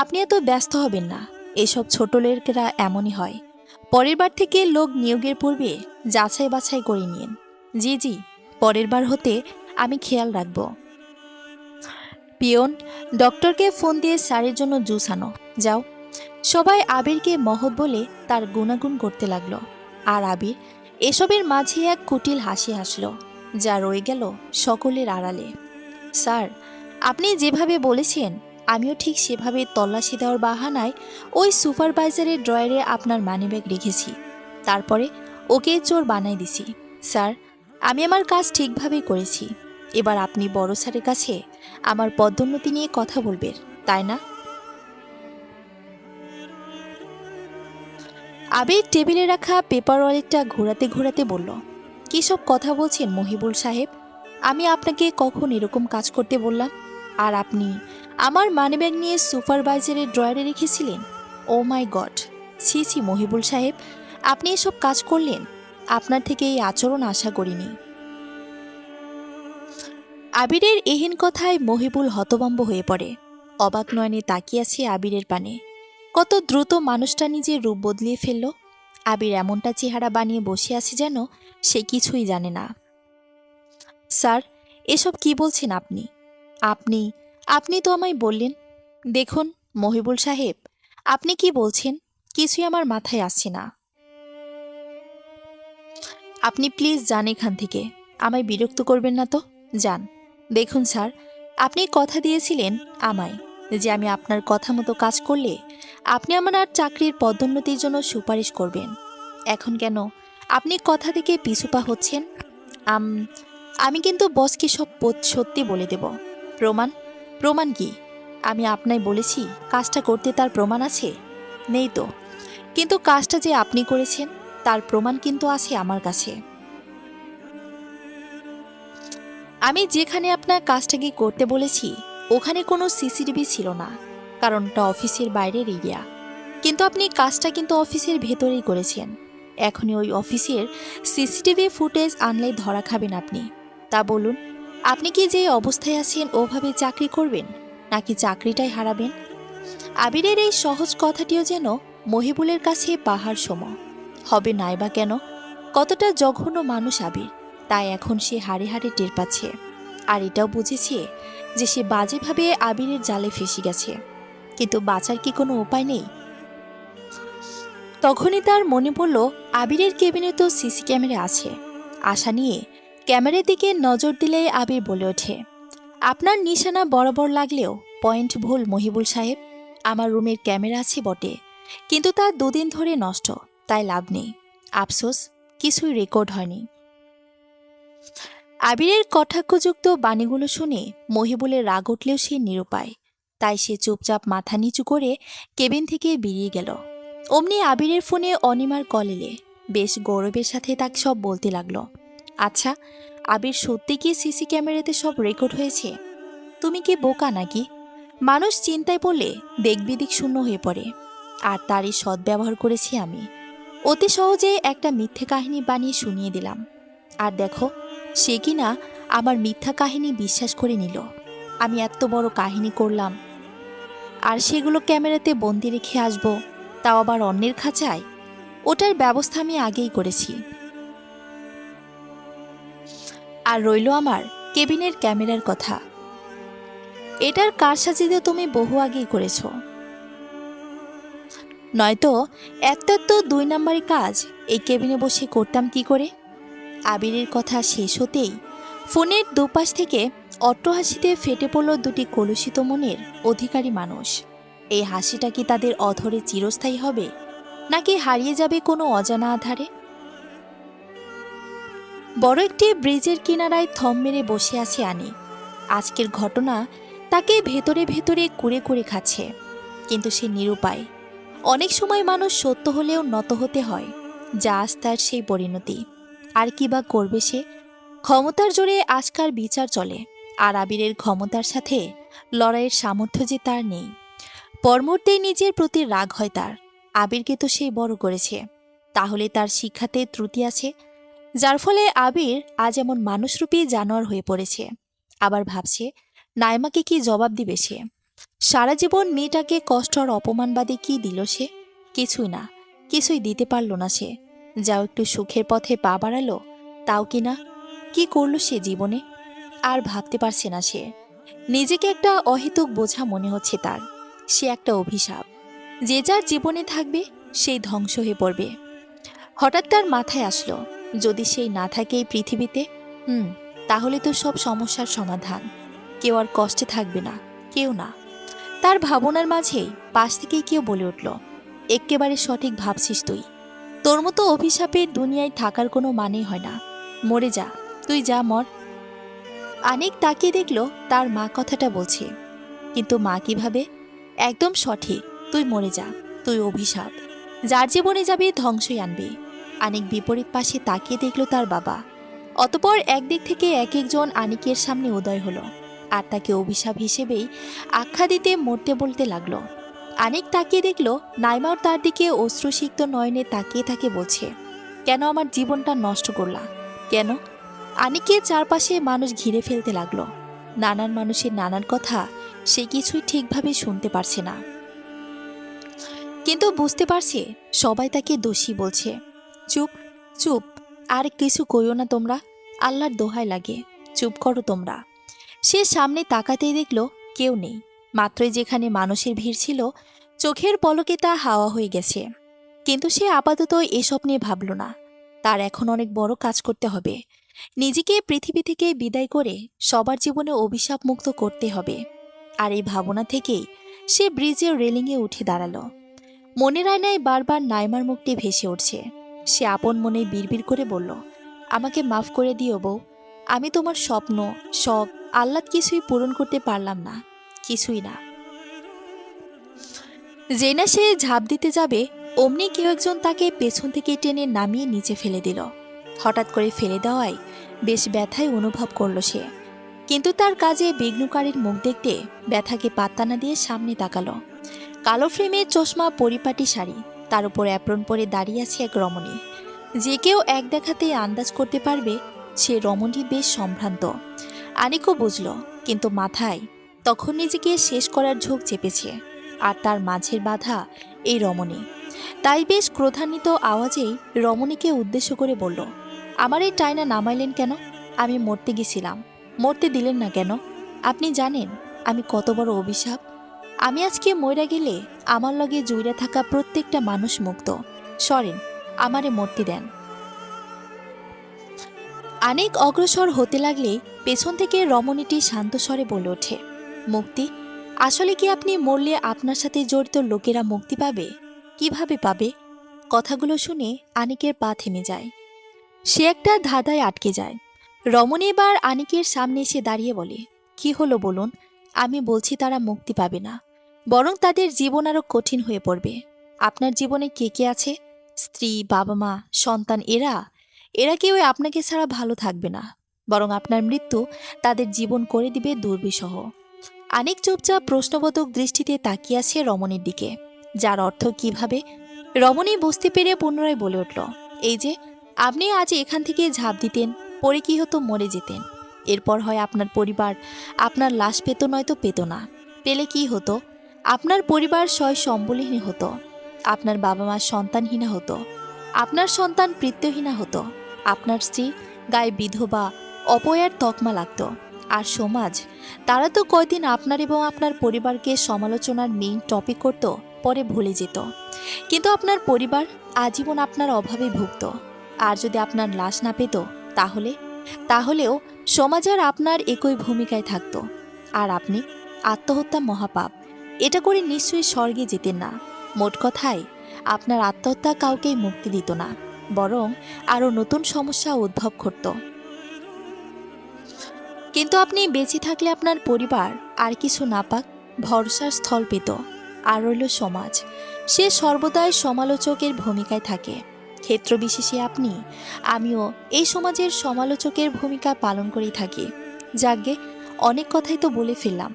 আপনি এত ব্যস্ত হবেন না। এসব ছোট লোকেরা এমনই হয়। পরের বার থেকে লোক নিয়োগের পূর্বে যাচাই বাছাই করে নিন। জি জি, পরের বার হতে আমি খেয়াল রাখব। পিয়ন, ডক্টরকে ফোন দিয়ে স্যারের জন্য জুস আনো যাও। সবাই আবিরকে মহৎ বলে তার গুণাগুণ করতে লাগলো। আর আবির এসবের মাঝে এক কুটিল হাসি হাসল, যা রয়ে গেল সকলের আড়ালে। স্যার, আপনি যেভাবে বলেছেন আমিও ঠিক সেভাবে তল্লাশি দেওয়ার বাহানায় ওই সুপারভাইজারের ড্রয়ারে আপনার মানিব্যাগ রেখেছি। তারপরে ওকে চোর বানাই দিছি। স্যার, আমি আমার কাজ ঠিকভাবেই করেছি। এবার আপনি বড় স্যারের কাছে আমার পদোন্নতি নিয়ে কথা বলবেন, তাই না? আবির টেবিলে রাখা পেপার ওয়ালেটটা ঘোরাতে ঘোরাতে বলল, কী সব কথা বলছেন মহিবুল সাহেব? আমি আপনাকে কখন এরকম কাজ করতে বললাম? আর আপনি আমার মানিব্যাগ নিয়ে সুপারভাইজারের ড্রয়ারে রেখেছিলেন। ও মাই গড! ছি ছি মহিবুল সাহেব, আপনি এসব কাজ করলেন? আপনার থেকে এই আচরণ আশা করিনি। আবিরের এহেন কথায় মহিবুল হতভম্ব হয়ে পড়ে। অবাক নয়নে তাকিয়ে আছে আবিরের পানে। কত দ্রুত মানুষটা নিজের রূপ বদলিয়ে ফেলল। আবির এমনটা চেহারা বানিয়ে বসে আছে যেন সে কিছুই জানে না। স্যার, এসব কি বলছেন আপনি? আপনি আপনি তো আমায় বললেন। দেখুন মহিবুল সাহেব, আপনি কি বলছেন কিছুই আমার মাথায় আসছে না। আপনি প্লিজ যান এখান থেকে। আমায় বিরক্ত করবেন না তো। যান। দেখুন স্যার, আপনি কথা দিয়েছিলেন আমায় যে আমি আপনার কথা মতো কাজ করলে আপনি আমার আর চাকরির পদোন্নতির জন্য সুপারিশ করবেন। এখন কেন আপনি কথা থেকে পিছুপা হচ্ছেন? আমি কিন্তু বসকে সব সত্যি বলে দেব। প্রমাণ? প্রমাণ কি? আমি আপনায় বলেছি কাজটা করতে তার প্রমাণ আছে? নেই তো। কিন্তু কাজটা যে আপনি করেছেন তার প্রমাণ কিন্তু আছে আমার কাছে। আমি যেখানে আপনার কাজটাকে করতে বলেছি ওখানে কোনো সিসিটিভি ছিল না, কারণ ওটা অফিসের বাইরের এরিয়া। কিন্তু আপনি কাজটা কিন্তু অফিসের ভেতরেই করেছেন। এখনই ওই অফিসের সিসিটিভি ফুটেজ আনলে ধরা খাবেন আপনি। তা বলুন, আপনি কি যে অবস্থায় আছেন ওভাবে চাকরি করবেন, নাকি চাকরিটাই হারাবেন? আবিরের এই সহজ কথাটিও যেন মহিবুলের কাছে পাহাড় সম। হবে নাই বা কেন? কতটা জঘন্য মানুষ আবির, তাই এখন সে হাড়ে হাড়ে টের পাচ্ছে। আর এটাও বুঝেছে যে সে বাজেভাবে আবিরের জালে ফেসে গেছে, কিন্তু বাঁচার কি কোনো উপায় নেই? তখনই তার মনে পড়ল আবিরের কেবিনে তো সিসি ক্যামেরা আছে। আশা নিয়ে ক্যামেরার দিকে নজর দিলে আবির বলে ওঠে, আপনার নিশানা বরাবর লাগলেও পয়েন্ট ভুল মহিবুল সাহেব। আমার রুমের ক্যামেরা আছে বটে, কিন্তু তা 2 দিন ধরে নষ্ট, তাই লাভ নেই। আফসোস, কিছুই রেকর্ড হয়নি। আবিরের কটাক্ষযুক্ত বাণীগুলো শুনে মহিবুলের রাগ উঠলেও সে নিরুপায়, তাই সে চুপচাপ মাথা নিচু করে কেবিন থেকে বেরিয়ে গেল। অমনি আবিরের ফোনে অনিমার কল এলে বেশ গৌরবের সাথে তাকে সব বলতে লাগলো। আচ্ছা, আবির সত্যি কি সিসি ক্যামেরাতে সব রেকর্ড হয়েছে? তুমি কি বোকা নাকি? মানুষ চিন্তায় পড়লে দিক শূন্য হয়ে পড়ে, আর তারই সদ্ব্যবহার করেছি আমি। অতি সহজে একটা মিথ্যে কাহিনী বানিয়ে শুনিয়ে দিলাম, আর দেখো সে কিনা আমার মিথ্যা কাহিনী বিশ্বাস করে নিল। আমি এত বড় কাহিনী করলাম, আর সেগুলো ক্যামেরাতে বন্দি রেখে আসবো, তাও আবার অন্যের খাঁচায়। ওটার ব্যবস্থা আমি আগেই করেছি। আর রইল আমার কেবিনের ক্যামেরার কথা। এটার কারসাজি তুমি বহু আগেই করেছ, নয়তো এত এত 2 নাম্বারি কাজ এই কেবিনে বসে করতাম কি করে? আবিরের কথা শেষ হতেই ফোনের দুপাশ থেকে অট্টহাসিতে ফেটে পড়ল 2টি কলুষিত মনের অধিকারী মানুষ। এই হাসিটা কি তাদের অধরে চিরস্থায়ী হবে, নাকি হারিয়ে যাবে কোনো অজানা আধারে? বড় একটি ব্রিজের কিনারায় থম মেরে বসে আছে আনি। আজকের ঘটনা তাকে ভেতরে ভেতরে কুরে কুরে খাচ্ছে, কিন্তু সে নিরুপায়। অনেক সময় মানুষ সত্য হলেও নত হতে হয়, যা আজ তার সেই পরিণতি। আর কি বা করবে সে? ক্ষমতার জোরে আজকার বিচার চলে, আর আবিরের ক্ষমতার সাথে লড়াইয়ের সামর্থ্য যে তার নেই। পরমুহূর্তেই নিজের প্রতি রাগ হয় তার। আবিরকে তো সেই বড় করেছে, তাহলে তার শিক্ষাতে ত্রুটি আছে, যার ফলে আবির আজ এমন মানুষরূপী জানোয়ার হয়ে পড়েছে। আবার ভাবছে নাইমাকে কি জবাব দিবে সে? সারা জীবন মেয়েটাকে কষ্ট আর অপমানবাদে কি দিল সে? কিছুই না, কিছুই দিতে পারল না সে। যাও একটু সুখের পথে পা বাড়ালো, তাও কি না। কি করল সে জীবনে? আর ভাবতে পারছে না সে। নিজেকে একটা অহেতুক বোঝা মনে হচ্ছে তার। সে একটা অভিশাপ। যে যার জীবনে থাকবে সেই ধ্বংস হয়ে পড়বে। হঠাৎ তার মাথায় আসলো, যদি সেই না থাকে এই পৃথিবীতে, তাহলে তো সব সমস্যার সমাধান। কেউ আর কষ্টে থাকবে না, কেউ না। তার ভাবনার মাঝেই পাশ থেকেই কেউ বলে উঠল, এক্কেবারে সঠিক ভাবছিস তুই। তোর মতো অভিশাপের দুনিয়ায় থাকার কোনো মানেই হয় না। মরে যা, তুই যা মর। আনিক তাকিয়ে দেখল তার মা কথাটা বলছে, কিন্তু মা কিভাবে? একদম সঠিক, তুই মরে যা, তুই অভিশাপ। যার জীবনে যাবে ধ্বংসই আনবে। আনিক বিপরীত পাশে তাকিয়ে দেখল তার বাবা। অতপর একদিক থেকে এক একজন আনিকের সামনে উদয় হলো, আর তাকে অভিশাপ হিসেবেই আখ্যা দিতে মরতে বলতে লাগলো। আনিক তাকিয়ে দেখল নাইমাও তার দিকে অশ্রুসিক্ত নয়নে তাকিয়ে থাকে, বলছে, কেন আমার জীবনটা নষ্ট করলা, কেন? আনিকের চারপাশে মানুষ ঘিরে ফেলতে লাগলো। নানান মানুষের নানান কথা সে কিছুই ঠিকভাবে শুনতে পারছে না, কিন্তু বুঝতে পারছে সবাই তাকে দোষী বলছে। চুপ, চুপ, আর কিছু কইও না তোমরা, আল্লাহর দোহাই লাগে, চুপ করো তোমরা। সে সামনে তাকাতেই দেখল কেউ নেই। মাত্রই যেখানে মানুষের ভিড় ছিল, চোখের পলকে তা হাওয়া হয়ে গেছে। কিন্তু সে আপাতত এসব নিয়ে ভাবল না। তার এখন অনেক বড় কাজ করতে হবে। নিজেকে পৃথিবী থেকে বিদায় করে সবার জীবনে অভিশাপ মুক্ত করতে হবে। আর এই ভাবনা থেকেই সে ব্রিজের রেলিংয়ে উঠে দাঁড়ালো। মনের আয়নায় বারবার নাইমার মুখটি ভেসে উঠছে। সে আপন মনে বিড়বিড় করে বলল, আমাকে মাফ করে দিও বউ। আমি তোমার স্বপ্ন, শখ, আহ্লাদ কিছুই পূরণ করতে পারলাম না, কিছুই না। যেই না সে ঝাঁপ দিতে যাবে, অমনি কেউ একজন তাকে পেছন থেকে টেনে নামিয়ে নিচে ফেলে দিল। হঠাৎ করে ফেলে দেওয়ায় বেশ ব্যথায় অনুভব করল সে। কিন্তু তার কাজে বিঘ্নকারীর মুখ দেখতে ব্যথাকে পাত্তা না দিয়ে সামনে তাকালো। কালো ফ্রেমের চশমা, পরিপাটি শাড়ি, তার উপর অ্যাপ্রন পরে দাঁড়িয়ে আছে এক রমণী। যে কেউ এক দেখাতেই আন্দাজ করতে পারবে সে রমণী বেশ সম্ভ্রান্ত। আনিকও বুঝল, কিন্তু মাথায় তখন নিজেকে শেষ করার ঝোঁক চেপেছে। আর তার মাঝের বাধা এই রমণী। তাই বেশ ক্রোধান্বিত আওয়াজেই রমণীকে উদ্দেশ্য করে বলল, আমার এই টাইনা নামাইলেন কেন? আমি মরতে গেছিলাম, মরতে দিলেন না কেন? আপনি জানেন আমি কত বড় অভিশাপ? আমি আজকে মইরা গেলে আমার লগে জুইরা থাকা প্রত্যেকটা মানুষ মুক্ত। সরেন, আমারে মরতে দেন। আনিক অগ্রসর হতে লাগলে পেছন থেকে রমণীটি শান্ত স্বরে বলে ওঠে, মুক্তি? আসলে কি আপনি মরলে আপনার সাথে জড়িত লোকেরা মুক্তি পাবে? কিভাবে পাবে? কথাগুলো শুনে আনিকের পা থেমে যায়। সে একটা ধাঁধায় আটকে যায়। রমণী এবার আনিকের সামনে এসে দাঁড়িয়ে বলে, কি হলো বলুন? আমি বলছি তারা মুক্তি পাবে না, বরং তাদের জীবন আরো কঠিন হয়ে পড়বে। আপনার জীবনে কে কে আছে? স্ত্রী, বাবা মা, সন্তান, এরা এরা কেউ আপনাকে ছাড়া ভালো থাকবে না, বরং আপনার মৃত্যু তাদের জীবন করে দিবে দুর্বিষহ। আনিক চুপচাপ প্রশ্নবোধক দৃষ্টিতে তাকিয়ে আছে রমণীর দিকে, যার অর্থ কিভাবে? রমণী বুঝতে পেরে পুনরায় বলে উঠল, এই যে আপনি আজ এখান থেকে ঝাঁপ দিতেন, পরে কি হতো? মরে যেতেন। এরপর হয় আপনার পরিবার আপনার লাশ পেত, নয়তো পেত না। পেলে কি হতো? আপনার পরিবার সয় সম্বলহীন হতো, আপনার বাবা মা সন্তানহীনা হতো, আপনার সন্তান পিতৃহীনা হতো, আপনার স্ত্রী গায়ে বিধবা অপয়ার তকমা লাগতো। আর সমাজ, তারা তো কয়দিন আপনার এবং আপনার পরিবারকে সমালোচনার মেইন টপিক করত, পরে ভুলে যেত। কিন্তু আপনার পরিবার আজীবন আপনার অভাবে ভুগত। আর যদি আপনার লাশ না পেত, তাহলেও সমাজ আর আপনার একই ভূমিকায় থাকত। আর আপনি আত্মহত্যা মহাপাপ, এটা করে নিশ্চয়ই স্বর্গে যেতেন না। মোট কথায় আপনার আত্মহত্যা কাউকেই মুক্তি দিত না, বরং আরও নতুন সমস্যা উদ্ভব করত। কিন্তু আপনি বেঁচে থাকলে আপনার পরিবার আর কিছু না পাক, ভরসার স্থল পেত। আর রইল সমাজ, সে সর্বদাই সমালোচকের ভূমিকায় থাকে। ক্ষেত্রবিশেষে আপনি, আমিও এই সমাজের সমালোচকের ভূমিকা পালন করেই থাকি। যাকগে, অনেক কথাই তো বলে ফেললাম।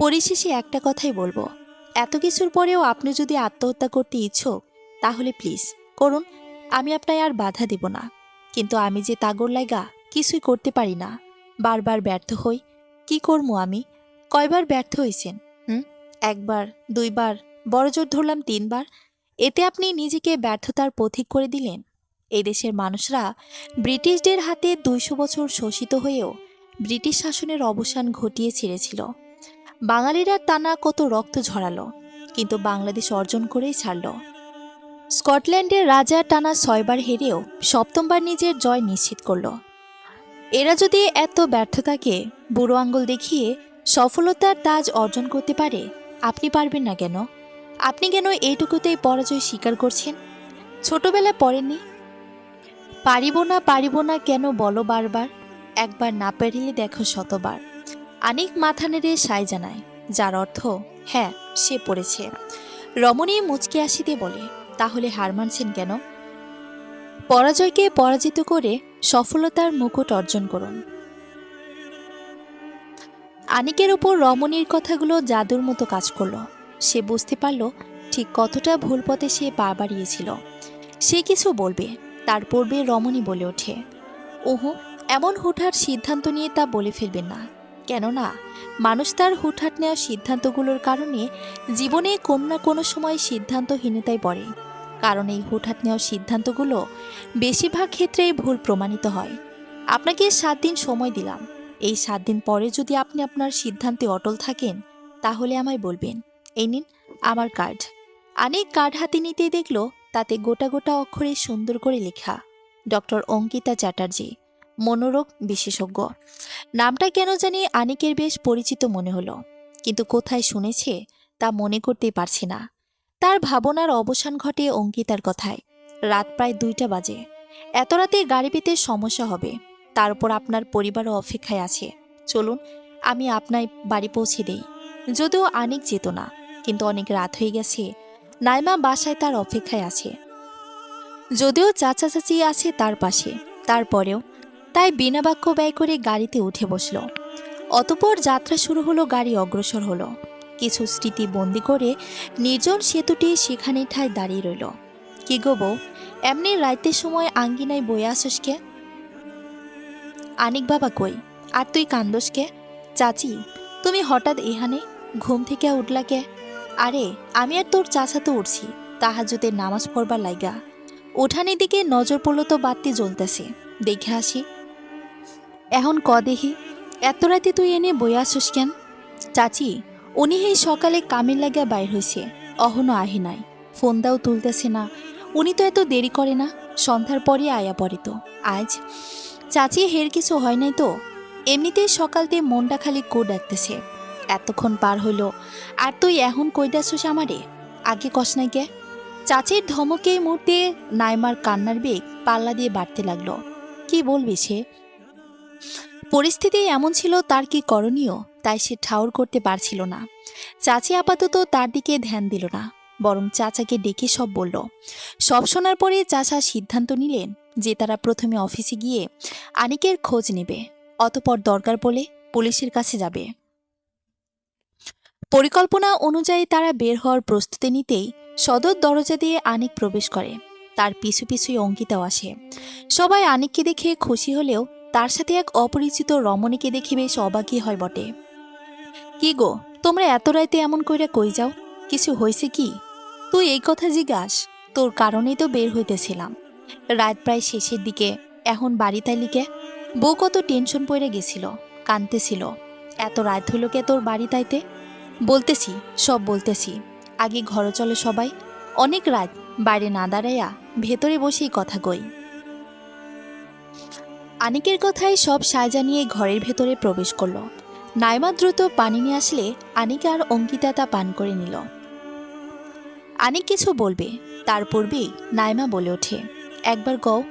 পরিশেষে একটা কথাই বলবো, এত কিছুর পরেও আপনি যদি আত্মহত্যা করতে ইচ্ছুক, তাহলে প্লিজ করুন, আমি আপনায় আর বাধা দেব না। কিন্তু আমি যে তাগর লাইগা কিছুই করতে পারি না, বারবার ব্যর্থ হই। কি করবো আমি? কয়বার ব্যর্থ হইছেন? একবার, দুইবার, বড়জোর ধরলাম 3বার। এতে আপনি নিজেকে ব্যর্থতার পথিক করে দিলেন। এই দেশের মানুষরা ব্রিটিশদের হাতে 200 বছর শোষিত হয়েও ব্রিটিশ শাসনের অবসান ঘটিয়ে ছেড়েছিল। বাঙালিরা টানা কত রক্ত ঝরালো, কিন্তু বাংলাদেশ অর্জন করেই ছাড়ল। স্কটল্যান্ডের রাজা টানা 6বার হেরেও 7বার নিজের জয় নিশ্চিত করল। এরা যদি এত ব্যর্থতাকে বুড়ো আঙ্গুল দেখিয়ে সফলতার তাজ অর্জন করতে পারে, আপনি পারবেন না কেন? আপনি কেন এইটুকুতেই পরাজয় স্বীকার করছেন? ছোটবেলায় পড়েননি? পারিব না কেন বলো বারবার, একবার না পারিলে দেখো শতবার। আনিক মাথা নেড়ে সায় জানায়, যার অর্থ হ্যাঁ, সে পড়েছে। রমণী মুচকে আসিতে বলে, তাহলে হার মানছেন কেন? পরাজয়কে পরাজিত করে সফলতার মুকুট অর্জন করুন। আনিকের উপর রমণীর কথাগুলো জাদুর মতো কাজ করলো। সে বুঝতে পারল ঠিক কতটা ভুল পথে সে পা বাড়িয়েছিল। সে কিছু বলবে, তার পূর্বে রমণী বলে ওঠে, ওহো, এমন হুটহাট সিদ্ধান্ত নিয়ে তা বলে ফেলবেন না। কেননা মানুষ তার হুটহাট নেওয়া সিদ্ধান্তগুলোর কারণে জীবনে কোনো না কোনো সময় সিদ্ধান্তহীনতায় পড়ে। কারণ এই হুটহাট নেওয়া সিদ্ধান্তগুলো বেশিরভাগ ক্ষেত্রেই ভুল প্রমাণিত হয়। আপনাকে 7 দিন সময় দিলাম। এই 7 দিন পরে যদি আপনি আপনার সিদ্ধান্তে অটল থাকেন, তাহলে আমায় বলবেন। এই নিন আমার কার্ড। অনেক কার্ড হাতে নিতেই দেখল তাতে গোটা গোটা অক্ষরে সুন্দর করে লেখা, ডক্টর অঙ্কিতা চ্যাটার্জি, মনোরোগ বিশেষজ্ঞ। নামটা কেন জানি আনিকের বেশ পরিচিত মনে হলো, কিন্তু কোথায় শুনেছে তা মনে করতেই পারছি না। তার ভাবনার অবসান ঘটে অঙ্কিতার কথায়। রাত প্রায় 2টা বাজে। এত রাতে গাড়ি পেতে সমস্যা হবে, তার উপর আপনার পরিবারও অপেক্ষায় আছে। চলুন আমি আপনার বাড়ি পৌঁছে দেই। যদিও আনিক যেত না, কিন্তু অনেক রাত হয়ে গেছে। নাইমা বাসায় তার অপেক্ষায় আছে, যদিও চাচা চাচি আছে তার পাশে। তারপরেও তাই বিনা বাক্য ব্যয় করে গাড়িতে উঠে বসল। অতঃপর যাত্রা শুরু হলো। গাড়ি অগ্রসর হলো। কিছু স্মৃতি বন্দি করে নির্জন সেতুটি সেখানে ঠায় দাঁড়িয়ে রইল। কি গো বউ, এমনি রাইতের সময় আঙ্গিনায় বয়ে আসস কে? আনিক বাবা কই? আর তুই কান্দস কে? চাচি, তুমি হঠাৎ এখানে ঘুম থেকে উঠলা কে? আরে আমি আর তোর চাচা তো উঠছি তাহাজ্জুদের নামাজ পড়বার লাইগা। উঠানের দিকে নজর পড়ল তো বাতি জ্বলতেছে, দেখে আসি। এখন ক দেখি, এত রাতে তুই এনে বই আসস কেন? চাচি, উনি এই সকালে কামের লাগা বাইর হইছে, অহনো আহি নাই। ফোন দাও তুলতেছে না। উনি তো এত দেরি করে না, সন্ধ্যার পরে আয়া পড়ে তো। আজ চাচি হের কিছু হয় নাই তো? এমনিতেই সকাল দিয়ে মনটা খালি কো ডাকতেছে। এতক্ষণ পার হইল, আর তুই এখন কই দাসুস আমারে? আগে কস নাই কে? চাচির ধমকে মুহূর্তে নাইমার কান্নার বেগ পাল্লা দিয়ে বাড়তে লাগলো। কি বলবি সে? পরিস্থিতি এমন ছিল, তার কি করণীয় তাই সে ঠাউর করতে পারছিল না। চাচি আপাতত তার দিকে ধ্যান দিল না, বরং চাচাকে ডেকে সব বলল। সব শোনার পরে চাচা সিদ্ধান্ত নিলেন যে তারা প্রথমে অফিসে গিয়ে আনিকের খোঁজ নেবে, অতপর দরকার বলে পুলিশের কাছে যাবে। পরিকল্পনা অনুযায়ী তারা বের হওয়ার প্রস্তুতি নিতেই সদর দরজা দিয়ে আনিক প্রবেশ করে। তার পিছু পিছুই অঙ্কিতাও আসে। সবাই আনিককে দেখে খুশি হলেও তার সাথে এক অপরিচিত রমণীকে দেখে বেশ অবাকই হয় বটে। কি গো, তোমরা এত রাইতে এমন কইরা কই যাও? কিছু হয়েছে কি? তুই এই কথা জিজ্ঞাস? তোর কারণেই তো বের হইতেছিলাম। রাত প্রায় শেষের দিকে, এখন বাড়ি তাইলিকে? বউ কত টেনশন পড়ে গেছিল, কাঁদতেছিল। এত রাত হইল কে তোর বাড়ি তাইতে? বলতেছি, সব বলতেছি। আগে ঘরে চলে সবাই। অনেক রাত, বাইরে না দাঁড়াইয়া ভেতরে বসেই কথা কই। আনিকের কথায় সব সায়জা নিয়ে ঘরের ভেতরে প্রবেশ করল। নাইমা দ্রুত পানি নিয়ে আসলে আনিক আর অঙ্কিতা তা পান করে নিল। আনিক কিছু বলবে, তার পূর্বেই নাইমা বলে ওঠে, একবার গও,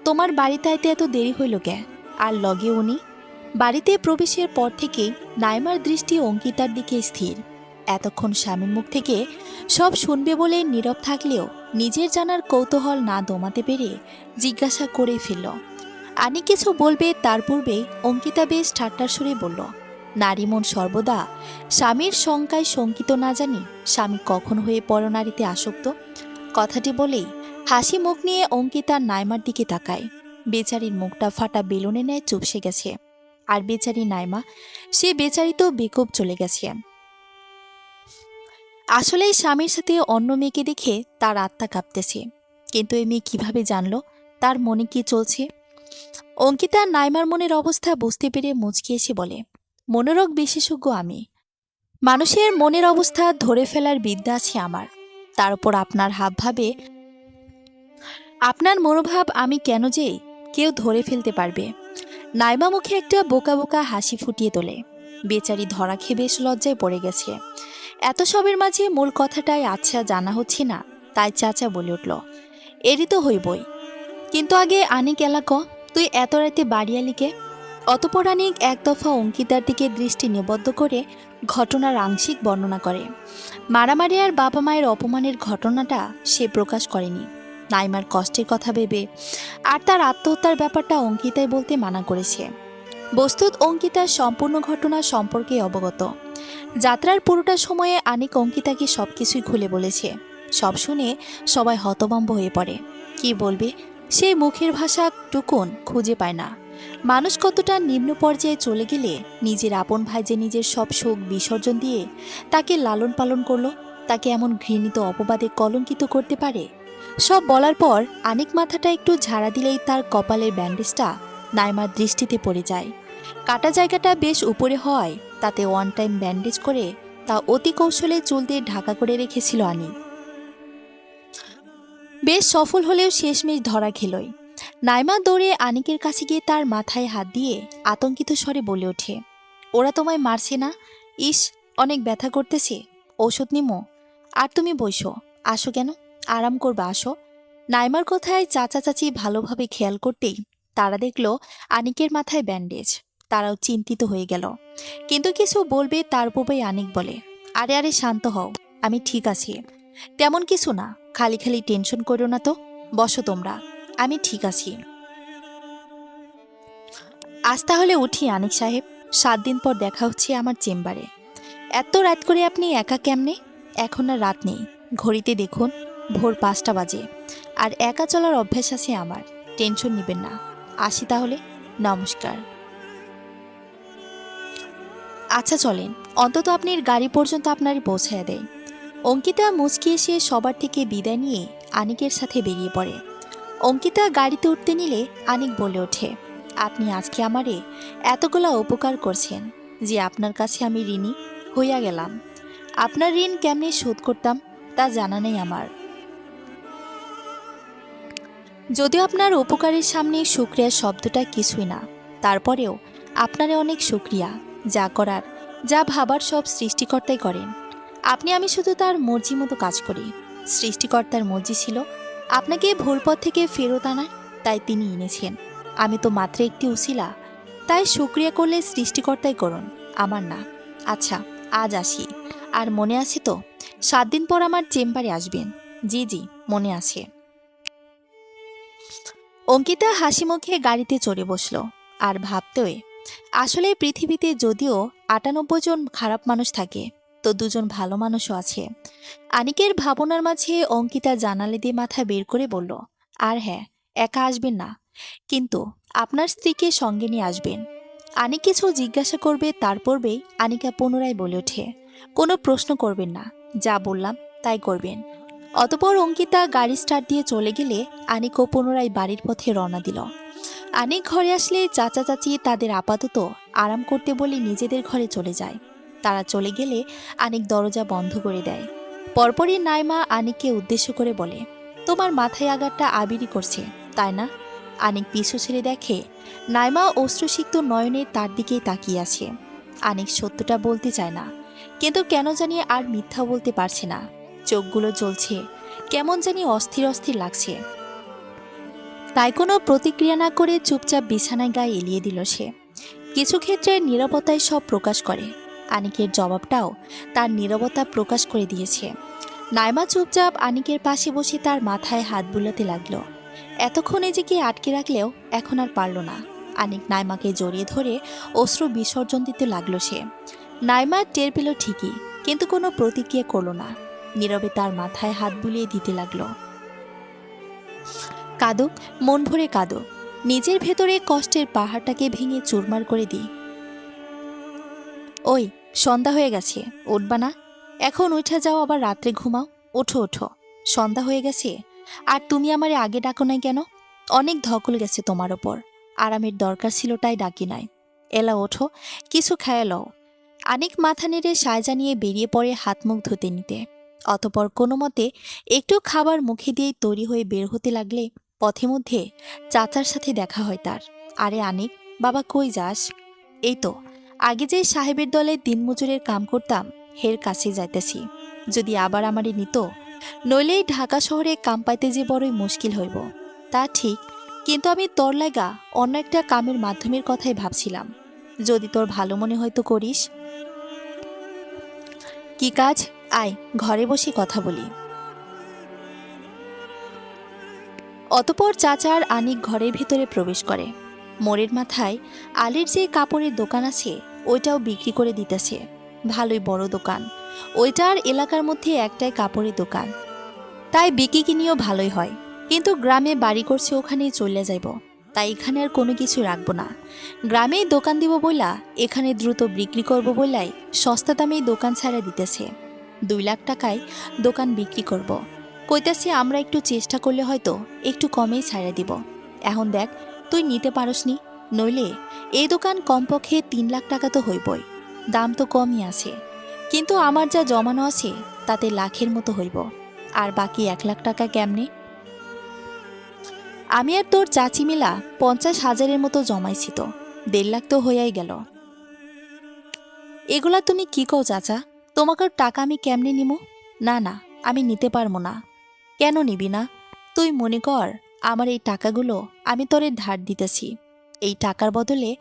তোমার বাড়িতে আইতে এত দেরি হইল কে? আর লগে উনি? বাড়িতে প্রবেশের পর থেকেই নাইমার দৃষ্টি অঙ্কিতার দিকে স্থির। এতক্ষণ স্বামীর মুখ থেকে সব শুনবে বলে নীরব থাকলেও নিজের জানার কৌতূহল না দমাতে পেরে জিজ্ঞাসা করে ফেলল। আনি কিছু বলবে তার পূর্বেই অঙ্কিতা বেশ ঠাট্টার সুরে বলল, নারী মন সর্বদা স্বামীর শঙ্কায় শঙ্কিত না জানি স্বামী কখন হয়ে পরনারীতে আসক্ত। কথাটি বলেই হাসি মুখ নিয়ে অঙ্কিতা নাইমার দিকে তাকায়। বেচারির মুখটা ফাটা বেলুনে ন্যায় চুপসে গেছে। আর বেচারি নাইমা, সে বেচারি তো বেকুব চলে গেছে। আসলেই স্বামীর সাথে অন্য মেয়েকে দেখে তার আত্মা কাঁপতেছে। কিন্তু এই মেয়ে কিভাবে জানলো তার মনে কি চলছে? অঙ্কিতা নাইমার মনের অবস্থা বুঝতে পেরে মুচকি এসে বলে, মনোরোগ বিশেষজ্ঞ আমি। মানুষের মনের অবস্থা ধরে ফেলার বিদ্যা আছে আমার। তার উপর আপনার হাবভাবে আপনার মনোভাব আমি কেন যে কেউ ধরে ফেলতে পারবে? নাইমা মুখে একটা বোকা বোকা হাসি ফুটিয়ে তোলে। বেচারি ধরা খেয়ে বেশ লজ্জায় পড়ে গেছে। এত সবের মাঝে মূল কথাটাই আচ্ছা জানা হচ্ছে না, তাই চাচা বলে উঠল, এরই তো হইবই। কিন্তু আগে আনিক এলাক, তুই এত রাতে বাড়ি আলিকে? অতঃপর আনিক এক দফা অঙ্কিতার দিকে দৃষ্টি নিবদ্ধ করে ঘটনার আংশিক বর্ণনা করে। মারামারি আর বাবা মায়ের অপমানের ঘটনাটা সে প্রকাশ করেনি, নাইমার কষ্টের কথা ভেবে, আর তার আত্মহত্যার ব্যাপারটা অঙ্কিতাই বলতে মানা করেছে। বস্তুত অঙ্কিতার সম্পূর্ণ ঘটনা সম্পর্কে অবগত। যাত্রার পুরোটা সময়ে আনিক অঙ্কিতাকে সবকিছুই খুলে বলেছে। সব শুনে সবাই হতভম্ব হয়ে পড়ে। কি বলবে, সেই মুখের ভাষা টুকুন খুঁজে পায় না। মানুষ কতটা নিম্ন পর্যায়ে চলে গেলে নিজের আপন ভাই যে নিজের সব সুখ বিসর্জন দিয়ে তাকে লালন পালন করলো, তাকে এমন ঘৃণিত অপবাদে কলঙ্কিত করতে পারে। সব বলার পর আনিক মাথাটা একটু ঝাড়া দিলেই তার কপালের ব্যান্ডেজটা নাইমার দৃষ্টিতে পড়ে যায়। কাটা জায়গাটা বেশ উপরে হওয়ায় তাতে ওয়ান টাইম ব্যান্ডেজ করে তা অতি কৌশলে চুল দিয়ে ঢাকা করে রেখেছিল আনি। বেশ সফল হলেও শেষমেশ ধরা খেলই। নাইমা দৌড়ে আনিকের কাছে গিয়ে তার মাথায় হাত দিয়ে আতঙ্কিত স্বরে বলে ওঠে, ওরা তোমায় মারছে না? ইস, অনেক ব্যথা করতেছে, ঔষধ নিমো? আর তুমি বইসো, আসো কেন, আরাম করবে, আসো। নাইমার কথায় চাচা চাচি ভালোভাবে খেয়াল করতেই তারা দেখল আনিকের মাথায় ব্যান্ডেজ। তারাও চিন্তিত হয়ে গেল, কিন্তু কিছু বলবে তার পূর্বেই আনিক বলে, আরে আরে শান্ত হও, আমি ঠিক আছি, তেমন কিছু না, খালি খালি টেনশন করো না তো, বসো তোমরা, আমি ঠিক আছি। আজ তাহলে উঠি আনিক সাহেব, 7 দিন পর দেখা হচ্ছে আমার চেম্বারে। এত রাত করে আপনি একা কেমনে? এখন আর রাত নেই, ঘড়িতে দেখুন ভোর 5টা বাজে, আর একা চলার অভ্যাস আছে আমার, টেনশন নেবেন না। আসি তাহলে, নমস্কার। আচ্ছা চলেন, অন্তত আপনার গাড়ি পর্যন্ত আপনারই পৌঁছায় দেয়। অঙ্কিতা মুচকি এসে সবার থেকে বিদায় নিয়ে আনিকের সাথে বেরিয়ে পড়ে। অঙ্কিতা গাড়িতে উঠতে নিলে আনিক বলে ওঠে, আপনি আজকে আমারে এতগুলা উপকার করছেন যে আপনার কাছে আমি ঋণী হইয়া গেলাম। আপনার ঋণ কেমনে শোধ করতাম তা জানা নেই আমার। যদিও আপনার উপকারের সামনে শুক্রিয়া শব্দটা কিছুই না, তারপরেও আপনারে অনেক শুক্রিয়া। যা করার, যা ভাবার সব সৃষ্টিকর্তাই করেন। আমি শুধু তার মর্জি মতো কাজ করি। সৃষ্টিকর্তার মর্জি ছিল আপনাকে ভুল পথ থেকে ফেরত আনার, তাই তিনি এনেছেন। আমি তো মাত্র একটি উসিলা, তাই শুক্রিয়া করলে সৃষ্টিকর্তাই করুন, আমার না। আচ্ছা, আজ আসি। আর মনে আছে তো, 7 দিন পর আমার চেম্বারে আসবেন? জি জি, মনে আছে। অঙ্কিতা হাসি মুখে গাড়িতে চড়ে বসল আর ভাবতই, আসলে পৃথিবীতে যদিও 98 জন খারাপ মানুষ থাকে, তো 2 জন ভালো মানুষও আছে। আনিকের ভাবনার মাঝে অঙ্কিতা জানালা দিয়ে মাথা বের করে বলল, আর হ্যাঁ, একা আসবেন না, কিন্তু আপনার স্ত্রীকে সঙ্গে নিয়ে আসবেন। আনিক কিছু জিজ্ঞাসা করবে তার পূর্বেই আনিকা পুনরায় বলে ওঠে, কোনো প্রশ্ন করবেন না, যা বললাম তাই করবেন। অতপর অঙ্কিতা গাড়ি স্টার্ট দিয়ে চলে গেলে আনিকও পুনরায় বাড়ির পথে রওনা দিল। আনিক ঘরে আসলে চাচা চাচি তাদের আপাতত আরাম করতে বলে নিজেদের ঘরে চলে যায়। তারা চলে গেলে আনিক দরজা বন্ধ করে দেয়। পরপরই নাইমা আনিককে উদ্দেশ্য করে বলে, তোমার মাথায় আঘাতটা আবিরই করছে, তাই না? আনিক পিছু ছেড়ে দেখে নাইমা অশ্রুসিক্ত নয়নে তার দিকেই তাকিয়ে আছে। আনিক সত্যটা বলতে চায় না, কিন্তু কেন জানি আর মিথ্যা বলতে পারছে না। চোখগুলো জ্বলছে, কেমন জানি অস্থির অস্থির লাগছে। তাই কোনো প্রতিক্রিয়া না করে চুপচাপ বিছানায় গায়ে এলিয়ে দিল সে। কিছু ক্ষেত্রে নীরবতায় সব প্রকাশ করে। আনিকের জবাবটাও তার নীরবতা প্রকাশ করে দিয়েছে। নাইমা চুপচাপ আনিকের পাশে বসে তার মাথায় হাত বুলাতে লাগলো। এতক্ষণ নিজেকে আটকে রাখলেও এখন আর পারল না। আনিক নাইমাকে জড়িয়ে ধরে অশ্রু বিসর্জন দিতে লাগলো সে। নাইমা টের পেল ঠিকই, কিন্তু কোনো প্রতিক্রিয়া করল না। নীরবে তার মাথায় হাত বুলিয়ে দিতে লাগলো। কাঁদো, মন ভরে কাঁদো, নিজের ভেতরে কষ্টের পাহাড়টাকে ভেঙে চুরমার করে দিই। ওই, সন্ধ্যা হয়ে গেছে, উঠবা না? এখন উঠে যাও, আবার রাত্রে ঘুমাও। ওঠো ওঠো, সন্ধ্যা হয়ে গেছে। আর তুমি আমারে আগে ডাকো নাই কেন? অনেক ধকল গেছে তোমার ওপর, আরামের দরকার ছিল তাই ডাকি নাই। এলা ওঠো, কিছু খায় লও। আনিক মাথা নেড়ে সায়জা নিয়ে বেরিয়ে পড়ে হাত মুখ ধুতে নিতে। অতপর কোনো মতে একটু খাবার মুখে দিয়েই তৈরি হয়ে বের হতে লাগলে পথে মধ্যে চাচার সাথে দেখা হয় তার। আরে আনিক, বাবা কই যাস? এই তো, আগে যে সাহেবের দলে দিনমজুরের কাম করতাম হের কাছে যাইতেছি, যদি আবার আমারে নিত, নইলেই ঢাকা শহরে কাম পাইতে যে বড়ই মুশকিল হইব। তা ঠিক, কিন্তু আমি তোর লাগা অন্য একটা কামের মাধ্যমের কথাই ভাবছিলাম। যদি তোর ভালো মনে হয়তো করিস। কি কাজ? আয়, ঘরে বসে কথা বলি। অতপর চাচা আর আনিক ঘরের ভিতরে প্রবেশ করে। মোড়ের মাথায় আলীর যে কাপড়ের দোকান আছে ওইটাও বিক্রি করে দিতেছে। ভালোই বড় দোকান। ওইটার এলাকার মধ্যে একটাই কাপড়ের দোকান, তাই বিক্রি কিনিও ভালোই হয়। কিন্তু গ্রামে বাড়ি করছে, ওখানেই চলে যাইব, তাই এখানে আর কোনো কিছু রাখবো না। গ্রামেই দোকান দিব বইলা, এখানে দ্রুত বিক্রি করব বইলাই সস্তা দামেই দোকান ছাড়া দিতেছে। 2 লাখ টাকায় দোকান বিক্রি করব। কইতাছি আমরা একটু চেষ্টা করলে হয়তো একটু কমেই ছাড়া দিব। এখন দেখ, তুই নিতে পারসনি, নইলে এই দোকান কমপক্ষে 3 লাখ টাকা তো হইবই। দাম তো কমই আছে, কিন্তু আমার যা জমানো আছে তাতে লাখের মতো হইব। আর বাকি 1 লাখ টাকা কেমনে? আমি আর তোর চাচি মিলা 50,000-এর মতো জমাইছি, তো 1.5 লাখ তো হইয়াই গেল। এগুলা তুমি কি কও চাচা? তোমাকে টাকা আমি কেমনে নিমু? না না, আমি নিতে পারবো না। কেন নিবি না? তুই মনে কর, আমার এই টাকাগুলো আমি তোরে ধার দিতেছি। এই টাকার বদলে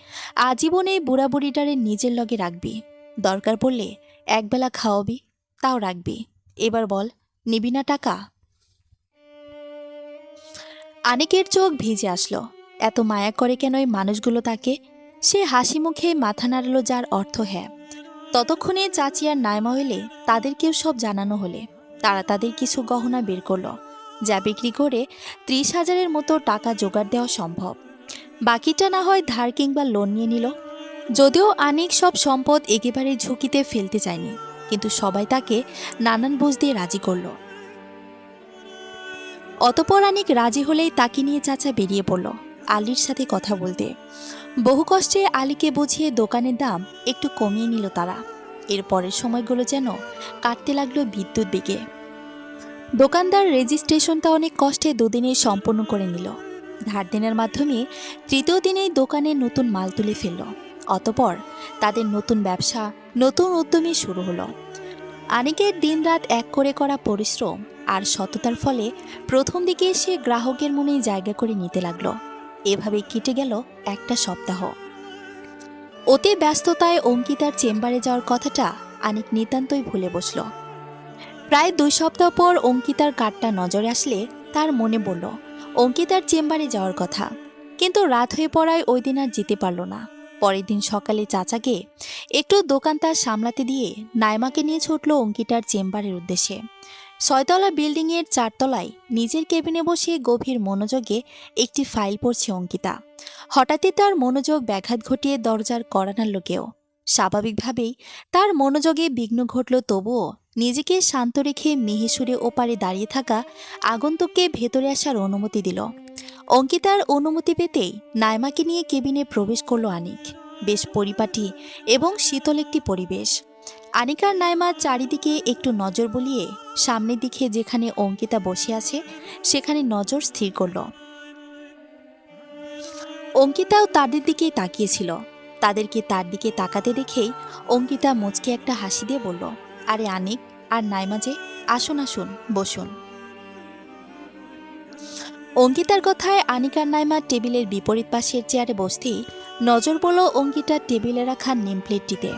আজীবন এই বুড়া বুড়িটারে নিজের লগে রাখবি। দরকার পড়লে একবেলা খাওয়াবি, তাও রাখবি। এবার বল, নিবি না টাকা? আনিকের চোখ ভিজে আসলো। এত মায়া করে কেন এই মানুষগুলো তাকে? সে হাসি মুখে মাথা নাড়ল, যার অর্থ হ্যাঁ। ততক্ষণে চাচি আর নাইমা হইলে তাদেরকেও সব জানানো হলে তারা তাদের কিছু গহনা বের করলো, যা বিক্রি করে 30,000-এর মতো টাকা জোগাড় দেওয়া সম্ভব। বাকিটা না হয় ধার কিংবা লোন নিয়ে নিল। যদিও আনিক সব সম্পদ একেবারে ঝুঁকিতে ফেলতে চায়নি, কিন্তু সবাই তাকে নানান বুঝ দিয়ে রাজি করল। অতপর আনিক রাজি হলেই তাকে নিয়ে চাচা বেরিয়ে পড়ল আলীর সাথে কথা বলতে। বহু কষ্টে আলীকে বুঝিয়ে দোকানের দাম একটু কমিয়ে নিল তারা। এর পরের সময়গুলো যেন কাটতে লাগলো বিদ্যুৎ বেগে। দোকানদার রেজিস্ট্রেশনটা অনেক কষ্টে 2 দিনেই সম্পন্ন করে নিল। ধার দিনের মাধ্যমে 3য় দিনেই দোকানে নতুন মাল তুলে ফেলল। অতপর তাদের নতুন ব্যবসা, নতুন উদ্যমী শুরু হলো। আনিকের দিনরাত এক করে করা পরিশ্রম আর সততার ফলে প্রথম দিকে সে গ্রাহকের মনে জায়গা করে নিতে লাগলো। এভাবে কেটে গেল একটা সপ্তাহ। অতি ব্যস্ততায় অঙ্কিতার চেম্বারে যাওয়ার কথাটা আনিক নিতান্তই ভুলে বসল। প্রায় 2 সপ্তাহ পর অঙ্কিতার কার্ডটা নজরে আসলে তার মনে পড়ল অঙ্কিতার চেম্বারে যাওয়ার কথা। কিন্তু রাত হয়ে পড়ায় ওই দিন আর যেতে পারল না। পরের দিন সকালে চাচাকে একটু দোকানটা সামলাতে দিয়ে নাইমাকে নিয়ে ছুটল অঙ্কিতার চেম্বারের উদ্দেশ্যে। 6তলা বিল্ডিংয়ের 4তলায় নিজের কেবিনে বসে গভীর মনোযোগে একটি ফাইল পড়ছে অঙ্কিতা। হঠাৎই তার মনোযোগ ব্যাঘাত ঘটিয়ে দরজার কড়া নাড়ল কেউ। স্বাভাবিকভাবেই তার মনোযোগে বিঘ্ন ঘটল, তবুও নিজেকে শান্ত রেখে মিহিসুরে ওপারে দাঁড়িয়ে থাকা আগন্তুককে ভেতরে আসার অনুমতি দিল। অঙ্কিতার অনুমতি পেতেই নাইমাকে নিয়ে কেবিনে প্রবেশ করল আনিক। বেশ পরিপাটি এবং শীতল একটি পরিবেশ। আনিকার নাইমা চারিদিকে একটু নজর বুলিয়ে সামনের দিকে যেখানে অঙ্কিতা বসে আছে সেখানে নজর স্থির করল। অঙ্কিতাও তাদের দিকেই তাকিয়েছিল। তাদেরকে তার দিকে তাকাতে দেখেই অঙ্কিতা মুচকে একটা হাসি দিয়ে বলল, আরে আনিক আর নাইমা যে, আসুন আসুন, বসুন। অঙ্কিতার কথায় আনিক আর নাইমা টেবিলের বিপরীত পাশের চেয়ারে বসতেই নজর পড়ল অঙ্কিতার টেবিলে রাখা নেম প্লেটটিতে।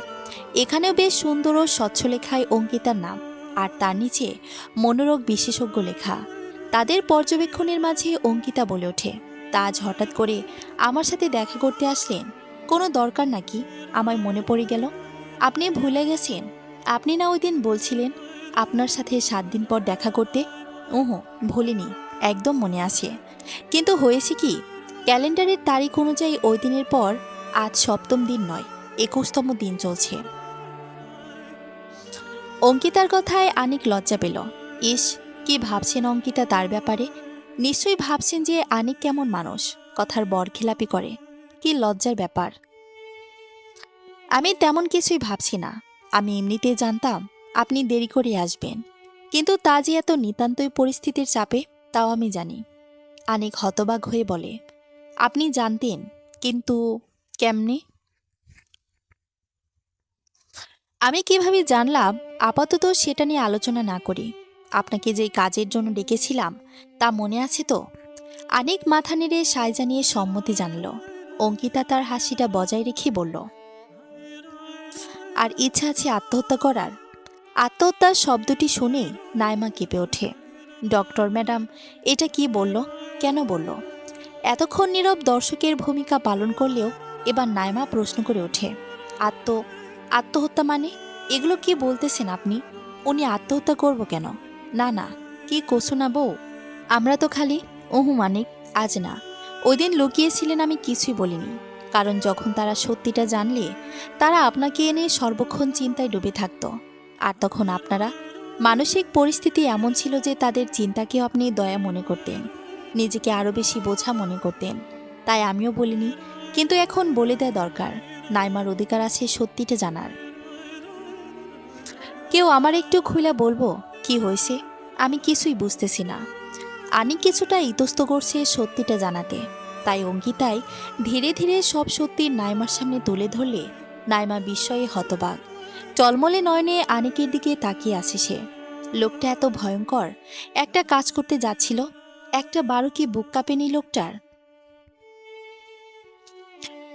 এখানেও বেশ সুন্দর ও স্বচ্ছ লেখায় অঙ্কিতার নাম, আর তার নিচে মনোরোগ বিশেষজ্ঞ লেখা। তাদের পর্যবেক্ষণের মাঝে অঙ্কিতা বলে ওঠে, তা আজ হঠাৎ করে আমার সাথে দেখা করতে আসলেন? কোনো দরকার নাকি? আমার মনে পড়ে গেল। আপনি ভুলে গেছেন? আপনি না ওই দিন বলছিলেন আপনার সাথে 7 দিন পর দেখা করতে? ওহো, ভুলিনি, একদম মনে আছে। কিন্তু হয়েছে কি, ক্যালেন্ডারের তারিখ অনুযায়ী ওই দিনের পর আজ 7ম দিন নয়, 21তম দিন চলছে। অঙ্কিতার কথায় আনিক লজ্জা পেল। ইস, কি ভাবছেন অঙ্কিতা তার ব্যাপারে? নিশ্চয়ই ভাবছেন যে আনিক কেমন মানুষ, কথার বরখেলাপি করে। কি লজ্জার ব্যাপার। আমি তেমন কিছুই ভাবছি না। আমি এমনিতেই জানতাম আপনি দেরি করে আসবেন, কিন্তু তা যে এত নিতান্তই পরিস্থিতির চাপে তাও আমি জানি। আনিক হতবাক হয়ে বলে, আপনি জানতেন, কিন্তু কেমনে? আমি কিভাবে জানলাম আপাতত সেটা নিয়ে আলোচনা না করি। আপনাকে যে কাজের জন্য ডেকেছিলাম তা মনে আছে তো? আনিক মাথা নেড়ে সায় জানিয়ে সম্মতি জানালো। অঙ্কিতা তার হাসিটা বজায় রেখে বলল, আর ইচ্ছা আছে আত্মহত্যা করার? আত্মহত্যার শব্দটি শুনে নাইমা কেঁপে ওঠে। ডক্টর ম্যাডাম, এটা কি বলল? কেন বলল? এতক্ষণ নীরব দর্শকের ভূমিকা পালন করলেও এবার নাইমা প্রশ্ন করে ওঠে, আত্মহত্যা মানে? এগুলো কি বলতেছেন আপনি? উনি আত্মহত্যা করব কেন? না না, কি কসু না বউ, আমরা তো খালি মানিক, আজ না, ওই দিন লুকিয়েছিলেন, আমি কিছুই বলিনি। কারণ যখন তারা সত্যিটা জানলে তারা আপনাকে এনে সর্বক্ষণ চিন্তায় ডুবে থাকত। আর তখন আপনারা মানসিক পরিস্থিতি এমন ছিল যে তাদের চিন্তাকেও আপনি দয়া মনে করতেন, নিজেকে আরও বেশি বোঝা মনে করতেন। তাই আমিও বলিনি, কিন্তু এখন বলে দেওয়া দরকার। নাইমার অধিকার আছে সত্যিটা জানার। কেউ আমার একটু খুলে বলবো কি হয়েছে? আমি কিছুই বুঝতেছি না। আনিক কিছুটা ইতস্ত করছে সত্যিটা জানাতে। তাই অঙ্কিতাই ধীরে ধীরে সব সত্যি নাইমার সামনে তুলে ধরলে নাইমা বিস্ময়ে হতবাক। টলমলে নয়নে আনিকের দিকে তাকিয়ে আছে সে। লোকটা এত ভয়ঙ্কর, একটা কাজ করতে যাচ্ছিল, একটা বারো কি বুক কাঁপেনি লোকটার?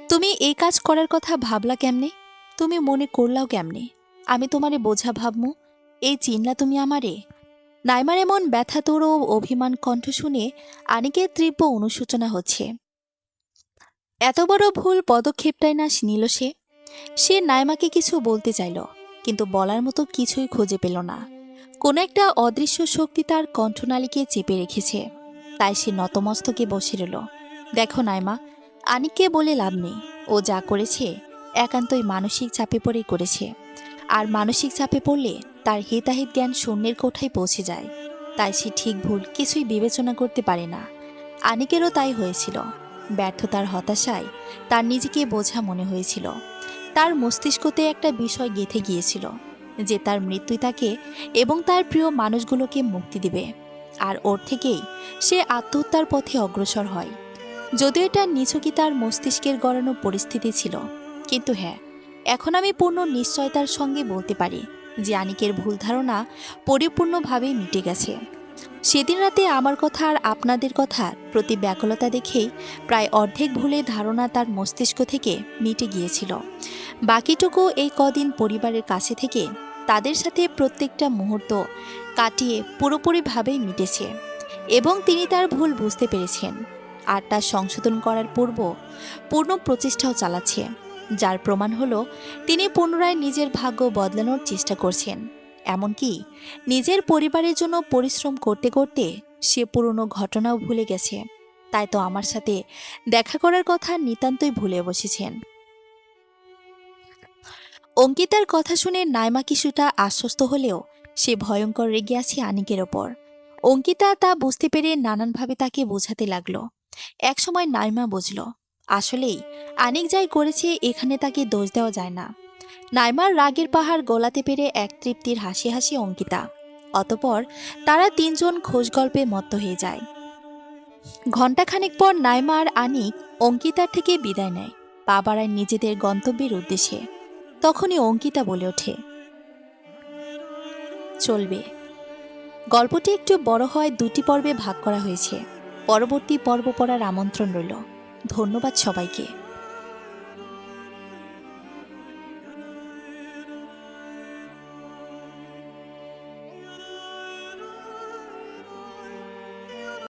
তুমি এই কাজ করার কথা ভাবলা কেমনে? তুমি মনে করলাও কেমনে? আমি তোমারে বোঝা ভাবমু, এই চিনলা তুমি আমারে? নাইমার এমন ব্যথাতুর ও অভিমান কণ্ঠ শুনে আনিকের তীব্র অনুশোচনা হচ্ছে। এত বড় ভুল পদক্ষেপটাই না নিল সে। সে নাইমাকে কিছু বলতে চাইল, কিন্তু বলার মতো কিছুই খুঁজে পেল না। কোনো একটা অদৃশ্য শক্তি তার কণ্ঠনালীকে চেপে রেখেছে। তাই সে নতমস্তকে বসে রইল। দেখো নাইমা, আনিককে বলে লাভ নেই। ও যা করেছে একান্তই মানসিক চাপে পড়েই করেছে। আর মানসিক চাপে পড়লে তার হিতাহিত জ্ঞান শূন্যের কোঠায় পৌঁছে যায়। তাই সে ঠিক ভুল কিছুই বিবেচনা করতে পারে না। আনিকেরও তাই হয়েছিল। ব্যর্থতার হতাশায় তার নিজেকে বোঝা মনে হয়েছিল। তার মস্তিষ্কতে একটা বিষয় গেঁথে গিয়েছিল যে তার মৃত্যুই তাকে এবং তার প্রিয় মানুষগুলোকে মুক্তি দিবে। আর ওর থেকেই সে আত্মহত্যার পথে অগ্রসর হয়। যদিও এটা নিছকই তার মস্তিষ্কের গড়ানো পরিস্থিতি ছিল, কিন্তু হ্যাঁ, এখন আমি পূর্ণ নিশ্চয়তার সঙ্গে বলতে পারি যে আনিকের ভুল ধারণা পরিপূর্ণভাবে মিটে গেছে। সেদিন রাতে আমার কথা আর আপনাদের কথার প্রতি ব্যাকুলতা দেখেই প্রায় অর্ধেক ভুলের ধারণা তার মস্তিষ্ক থেকে মিটে গিয়েছিল। বাকিটুকু এই কদিন পরিবারের কাছে থেকে তাদের সাথে প্রত্যেকটা মুহূর্ত কাটিয়ে পুরোপুরিভাবেই মিটেছে এবং তিনি তার ভুল বুঝতে পেরেছেন আর তা সংশোধন করার পূর্ণ প্রচেষ্টাও চালাচ্ছে, যার প্রমাণ হলো তিনি পুনরায় নিজের ভাগ্য বদলানোর চেষ্টা করছেন। এমনকি নিজের পরিবারের জন্য পরিশ্রম করতে করতে সে পুরনো ঘটনাও ভুলে গেছে। তাই তো আমার সাথে দেখা করার কথা নিতান্তই ভুলে বসেছেন। অঙ্কিতার কথা শুনে নাইমা কিছুটা আশ্বস্ত হলেও সে ভয়ঙ্কর রেগে আছে আনিকের ওপর। অঙ্কিতা তা বুঝতে পেরে নানানভাবে তাকে বোঝাতে লাগলো। একসময় নাইমা বুঝল, আসলেই আনিক যাই করেছে এখানে তাকে দোষ দেওয়া যায় না। নাইমার রাগের পাহাড় গলাতে পেরে এক তৃপ্তির হাসি হাসি অঙ্কিতা। অতপর তারা তিনজন খোঁজ গল্পে মত্ত হয়ে যায়। ঘণ্টাখানেক পর নাইমা আর আনিক অঙ্কিতার থেকে বিদায় নেয়, পা বাড়ায় নিজেদের গন্তব্যের উদ্দেশ্যে। তখনই অঙ্কিতা বলে ওঠে, চলবে। গল্পটি একটু বড় হয় দুটি পর্বে ভাগ করা হয়েছে। পরবর্তী পর্ব পড়ার আমন্ত্রণ রইল। ধন্যবাদ সবাইকে।